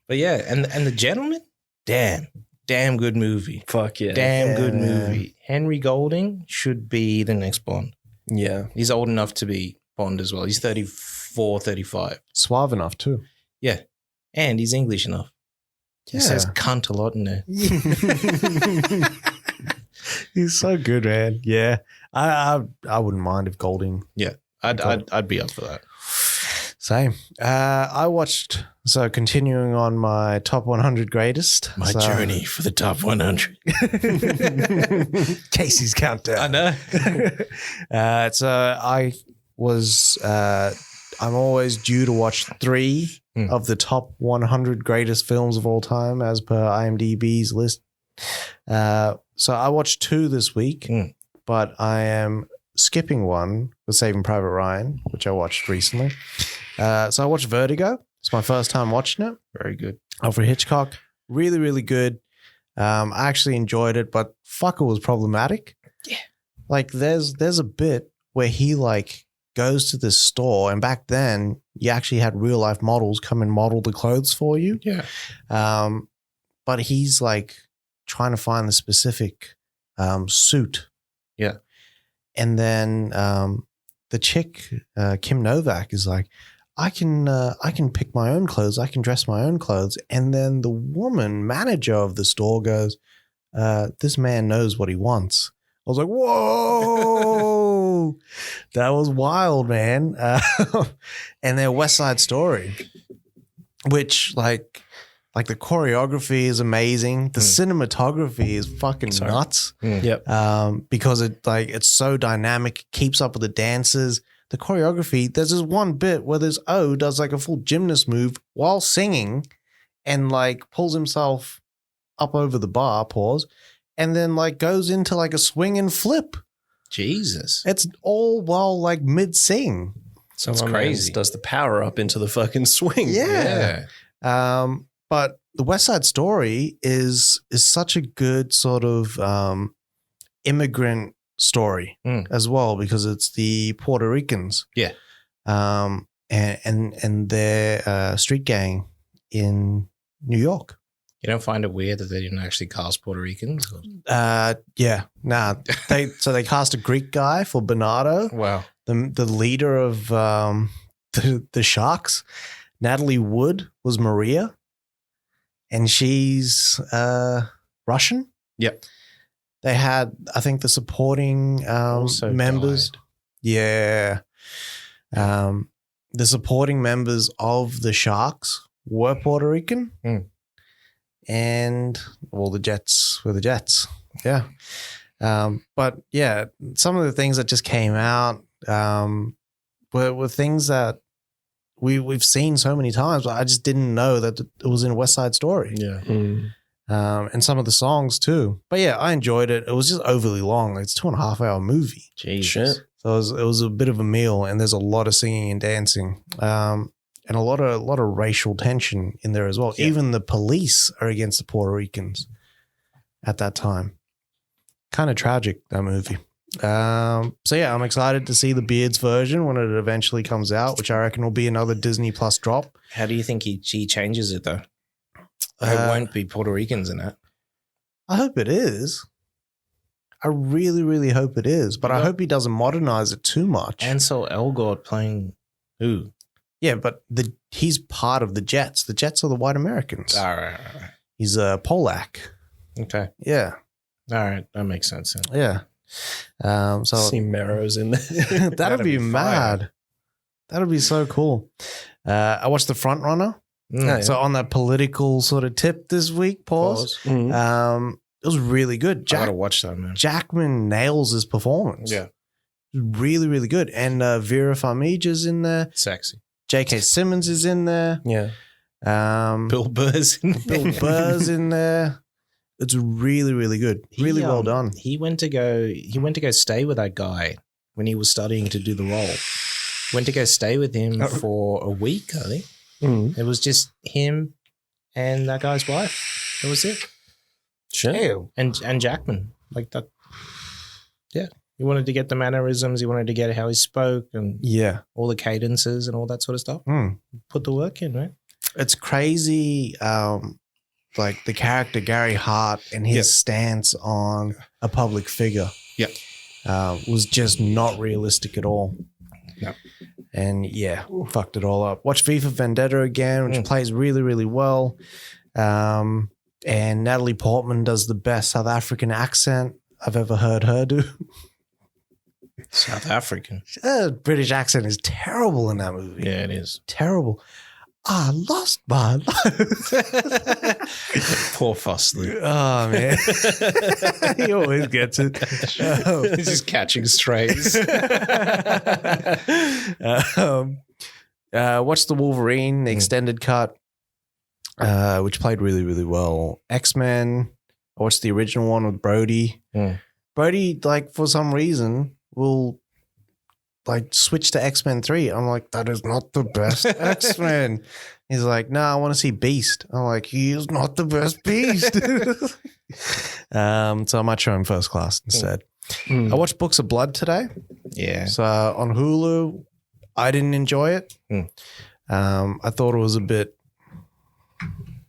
But yeah, and the Gentleman, damn good movie. Fuck yeah. Damn good movie. Henry Golding should be the next Bond. Yeah. He's old enough to be Bond as well. He's 34, 35. Suave enough too. Yeah. And he's English enough. He says cunt a lot in there. He's so good, man. Yeah. I wouldn't mind if Golding. Yeah. I'd be up for that. Same. I watched, so continuing on my top 100 greatest. My journey for the top 100. Casey's countdown. I know. So I was, I'm always due to watch 3 of the top 100 greatest films of all time as per IMDb's list. So I watched 2 this week, but I am skipping one with Saving Private Ryan, which I watched recently. So I watched Vertigo. It's my first time watching it. Very good. Alfred Hitchcock. Really, really good. I actually enjoyed it, but fuck, it was problematic. Yeah. Like there's a bit where he like goes to this store, and back then you actually had real life models come and model the clothes for you. Yeah. But he's like trying to find the specific suit. Yeah. And then the chick, Kim Novak, is like, I can pick my own clothes. I can dress my own clothes. And then the woman manager of the store goes, this man knows what he wants. I was like, whoa, that was wild, man. And then West Side Story, which like the choreography is amazing. The cinematography is fucking nuts. Yep. Because it's so dynamic, keeps up with the dancers. The choreography, there's this one bit where there's does like a full gymnast move while singing and like pulls himself up over the bar, pause, and then like goes into like a swing and flip. Jesus. It's all while like mid-sing. So It's my crazy. man does the power up into the fucking swing. Yeah. But the West Side Story is such a good sort of immigrant story as well, because it's the Puerto Ricans. Yeah. And their street gang in New York. You don't find it weird that they didn't actually cast Puerto Ricans? Yeah. Nah. They cast a Greek guy for Bernardo. Wow. The leader of the Sharks. Natalie Wood was Maria. And she's Russian. Yep. They had, I think, the supporting Also members. died. Yeah. The supporting members of the Sharks were Puerto Rican. And, well, the Jets were the Jets. Yeah. But, yeah, some of the things that just came out were things that we've seen so many times, but I just didn't know that it was in West Side Story. Yeah. And some of the songs too. But yeah, I enjoyed it. It was just overly long. It's 2.5 hour movie. Jesus. Shit. So it was a bit of a meal, and there's a lot of singing and dancing. And a lot of racial tension in there as well. Yeah. Even the police are against the Puerto Ricans at that time. Kind of tragic, that movie. So yeah, I'm excited to see the Beards version when it eventually comes out, which I reckon will be another Disney Plus drop. How do you think he changes it though? It won't be Puerto Ricans in it. I hope it is. I really, really hope it is. But I hope he doesn't modernize it too much. Ansel Elgort playing who? Yeah, but he's part of the Jets. The Jets are the white Americans. All right. He's a Polak. Okay. Yeah. All right. That makes sense. Then. Yeah. So See Merrow's in there. that'd be mad. That'd be so cool. I watched The Front Runner. Yeah. So on that political sort of tip this week, pause. Mhm. It was really good. I gotta watch that, man. Jackman nails his performance. Yeah. Really, really good. And Vera Farmiga's in there. Sexy. J.K. Simmons is in there. Yeah. Bill Burr's in there. Bill Burr's in there. It's really, really good. Really well done. He went to go stay with that guy when he was studying to do the role. Went to go stay with him for a week, I think. Mm. It was just him and that guy's wife. That was it. Sure. And Jackman. Like that. Yeah. He wanted to get the mannerisms. He wanted to get how he spoke and all the cadences and all that sort of stuff. Put the work in, right? It's crazy. Like the character Gary Hart and his stance on a public figure. Was just not realistic at all. No. And fucked it all up. Watch V for Vendetta again, which plays really, really well. And Natalie Portman does the best South African accent I've ever heard her do. South African. British accent is terrible in that movie. Yeah, it is. Terrible. I lost my life. Poor Fossley. Oh, man. He always gets it. He's just catching strays. Watch the Wolverine, the extended cut, which played really, really well. X-Men. I watched the original one with Brody. Brody, like, for some reason, will like switch to X-Men 3. I'm like, that is not the best X-Men. He's like, no, I want to see Beast. I'm like, he is not the best Beast. So I might show him First Class instead. I watched Books of Blood today. Yeah. So on Hulu, I didn't enjoy it. I thought it was a bit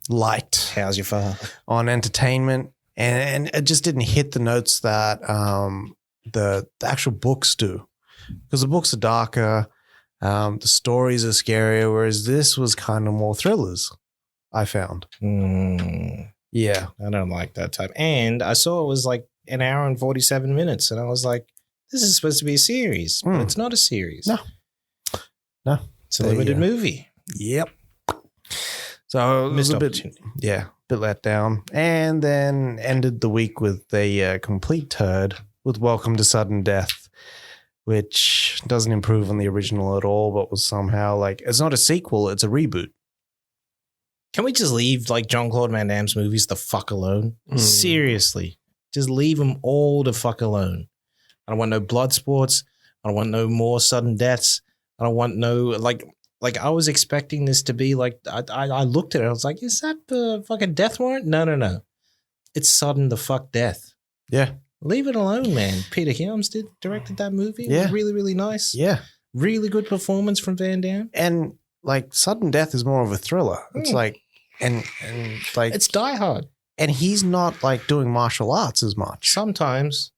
light. How's your father? On entertainment. And it just didn't hit the notes that the actual books do. Because the books are darker, the stories are scarier, whereas this was kind of more thrillers, I found. Yeah. I don't like that type. And I saw it was like an hour and 47 minutes, and I was like, this is supposed to be a series, but it's not a series. No. It's a limited movie. Yep. So it was a bit let down. And then ended the week with a complete turd with Welcome to Sudden Death, which doesn't improve on the original at all, but was somehow like, it's not a sequel, it's a reboot. Can we just leave like Jean-Claude Van Damme's movies the fuck alone? Seriously. Just leave them all the fuck alone. I don't want no blood sports. I don't want no more sudden deaths. I don't want no, like I was expecting this to be like, I looked at it, I was like, is that the fucking death warrant? No. It's sudden the fuck death. Yeah. Leave it alone, man. Peter Helms directed that movie. It was really, really nice. Yeah. Really good performance from Van Damme. And like Sudden Death is more of a thriller. It's like, and like. It's Die Hard. And he's not like doing martial arts as much. Sometimes.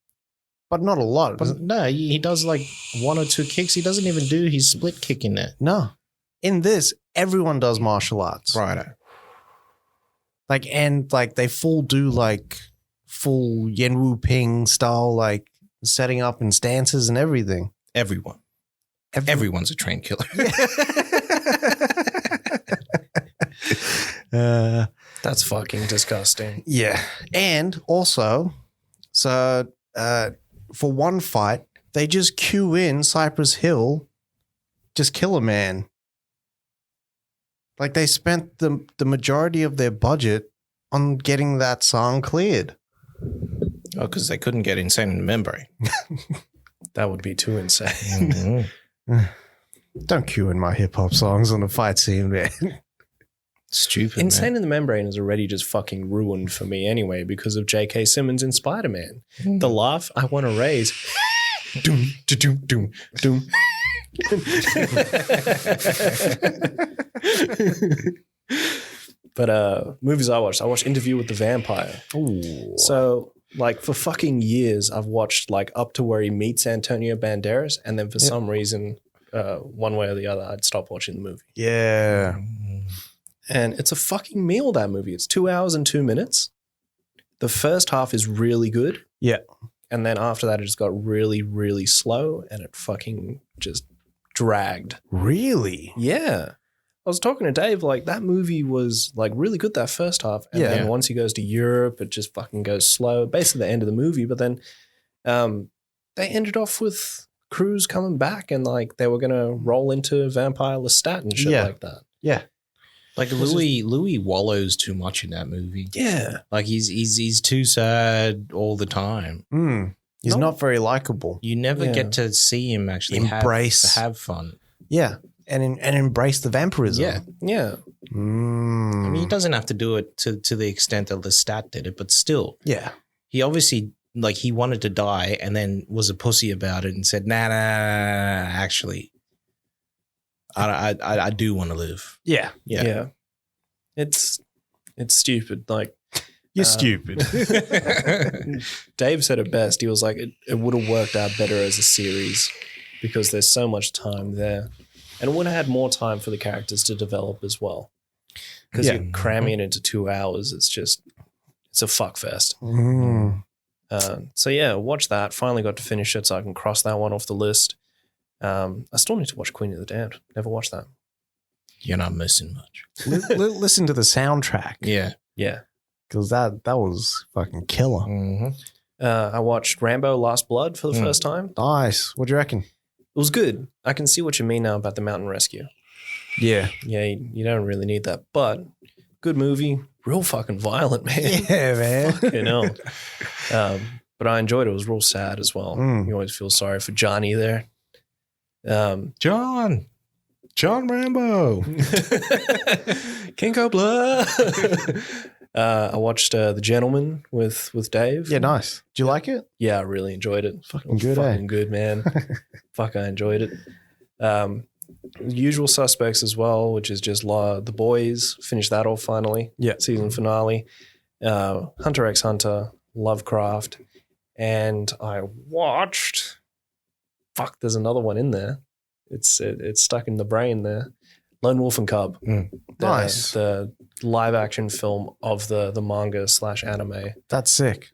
But not a lot. But no, he does like one or two kicks. He doesn't even do his split kick in there. No. In this, everyone does martial arts. Right. Like, and like they do like full Yen Wu Ping style, like setting up and stances and everything. Everyone's a trained killer. That's fucking disgusting. Yeah. And also, so for one fight, they just cue in Cypress Hill, just kill a man. Like they spent the majority of their budget on getting that song cleared. Oh, because they couldn't get Insane in the Membrane. That would be too insane. Don't cue in my hip hop songs on a fight scene, man. Stupid. Insane in the Membrane is already just fucking ruined for me anyway because of J.K. Simmons in Spider-Man. The laugh I want to raise. Doom, doom, doom, doom. But movies I watched Interview with the Vampire. Ooh. So like for fucking years I've watched like up to where he meets Antonio Banderas, and then for some reason one way or the other I'd stop watching the movie. Yeah. And it's a fucking meal, that movie. It's 2 hours and 2 minutes. The first half is really good. Yeah. And then after that, it just got really, really slow and it fucking just dragged. Really? Yeah. I was talking to Dave, like that movie was like really good that first half. And then once he goes to Europe, it just fucking goes slow. Basically the end of the movie. But then they ended off with crew's coming back and like they were gonna roll into Vampire Lestat and shit like that. Yeah. Like Louis wallows too much in that movie. Yeah. Like he's too sad all the time. He's not very likable. You never get to see him actually have fun. Yeah. And embrace the vampirism. Yeah. Yeah. I mean, he doesn't have to do it to the extent that Lestat did it, but still. Yeah. He obviously, like, he wanted to die and then was a pussy about it and said, nah, actually, I do want to live. Yeah. Yeah. It's stupid. Like, you're stupid. Dave said it best. He was like, it would have worked out better as a series because there's so much time there. And it would have had more time for the characters to develop as well. Because you're cramming it into 2 hours. It's a fuck fest. So yeah, watch that. Finally got to finish it so I can cross that one off the list. I still need to watch Queen of the Damned. Never watched that. You're not missing much. Listen to the soundtrack. Yeah. Yeah. Because that was fucking killer. I watched Rambo Last Blood for the first time. Nice. What do you reckon? It was good. I can see what you mean now about the mountain rescue. Yeah. Yeah, you don't really need that. But good movie. Real fucking violent, man. Yeah, man. Fucking hell. But I enjoyed it. It was real sad as well. You always feel sorry for Johnny there. John Rambo. King Cobra. I watched The Gentleman with Dave. Yeah, nice. Do you like it? Yeah, I really enjoyed it. Fucking good, eh? Fucking good, man. Fuck, I enjoyed it. Usual Suspects as well, which is just The Boys. Finished that off finally. Yeah. Season finale. Hunter x Hunter, Lovecraft. And I watched... Fuck, there's another one in there. It's stuck in the brain there. Lone Wolf and Cub. Nice. The live action film of the manga / anime. That's sick.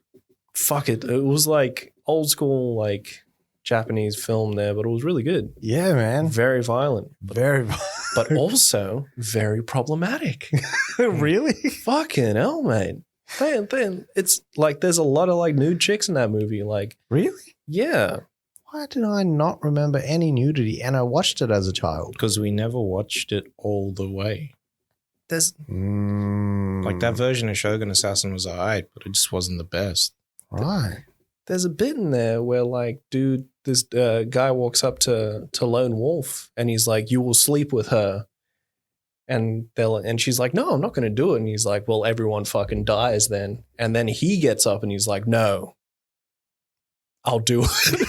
Fuck it. It was like old school, like Japanese film there, but it was really good. Yeah, man. Very violent. Very but also very problematic. Really? Fucking hell, mate. Man, it's like there's a lot of like nude chicks in that movie. Like, really? Yeah. Why did I not remember any nudity? And I watched it as a child. Because we never watched it all the way. There's like that version of Shogun Assassin was alright, but it just wasn't the best. Right. There's a bit in there where like, dude, this guy walks up to Lone Wolf and he's like, "You will sleep with her." And she's like, "No, I'm not going to do it." And he's like, "Well, everyone fucking dies then." And then he gets up and he's like, "No, I'll do it."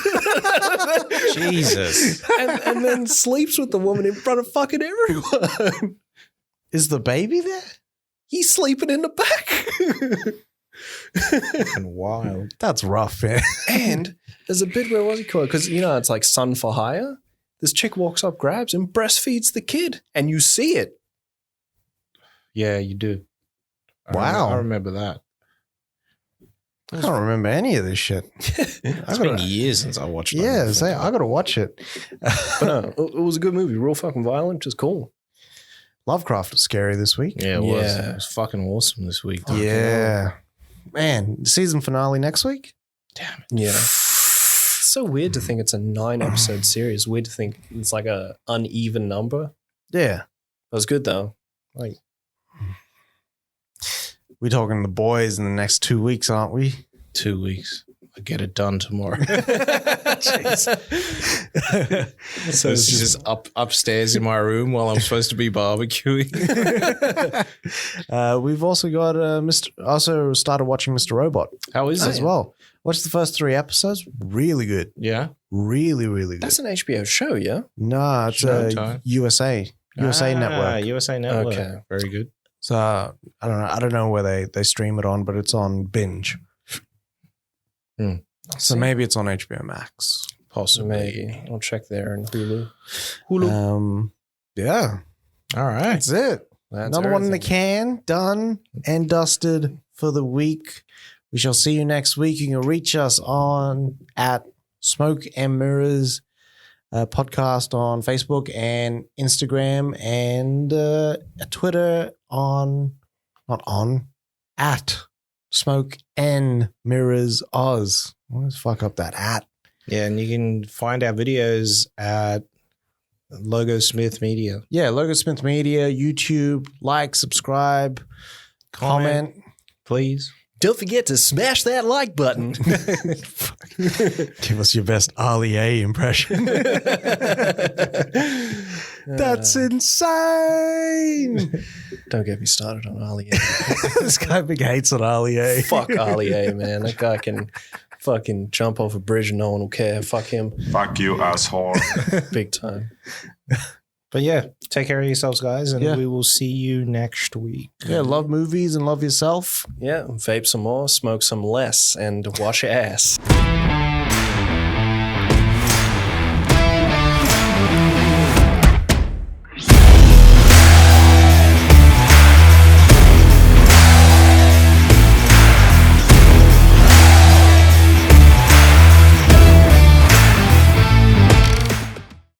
Jesus. and then sleeps with the woman in front of fucking everyone. Is the baby there? He's sleeping in the back. And wild. That's rough, man. And there's a bit where, what's he called? Because, it's like Son for Hire. This chick walks up, grabs and breastfeeds the kid. And you see it. Yeah, you do. Wow. I remember that. I don't remember any of this shit. It's been years since I watched it. Yeah, I got to watch it. But no, it was a good movie. Real fucking violent, just cool. Lovecraft was scary this week. Yeah, it was. It was fucking awesome this week. Yeah. Man, season finale next week? Damn it. Yeah. It's so weird to think it's a 9-episode series. Weird to think it's like a uneven number. Yeah. It was good though. Like, we're talking The Boys in the next 2 weeks, aren't we? 2 weeks. I get it done tomorrow. So it's just upstairs in my room while I'm supposed to be barbecuing. We've also got also started watching Mr. Robot. How is it? As well. Watched the first 3 episodes. Really good. Yeah. Really, really good. that's an HBO show, yeah? No, it's Showtime. USA Network. USA Network. Okay. Very good. So I don't know where they stream it on, but it's on Binge. So maybe it's on HBO Max. Possibly. Maybe. I'll check there in Hulu. Yeah. All right. That's it. That's Another one in the everything. can, done and dusted for the week. We shall see you next week. You can reach us on at Smoke and Mirrors podcast on Facebook and Instagram and Twitter at Smoke and Mirrors Oz. Let's fuck up that at. Yeah, and you can find our videos at Logo Smith Media. Yeah, Logo Smith Media, YouTube, like, subscribe, comment. Please. Don't forget to smash that like button. Give us your best Ollie impression. That's insane. Don't get me started on Ollie. This guy big hates on Ollie. Fuck Ollie, man. That guy can fucking jump off a bridge and no one will care. Fuck him. Fuck you, asshole. Big time. But yeah, take care of yourselves, guys, and Yeah. we will see you next week. Yeah, love movies and love yourself. Yeah, vape some more, smoke some less, and wash your ass.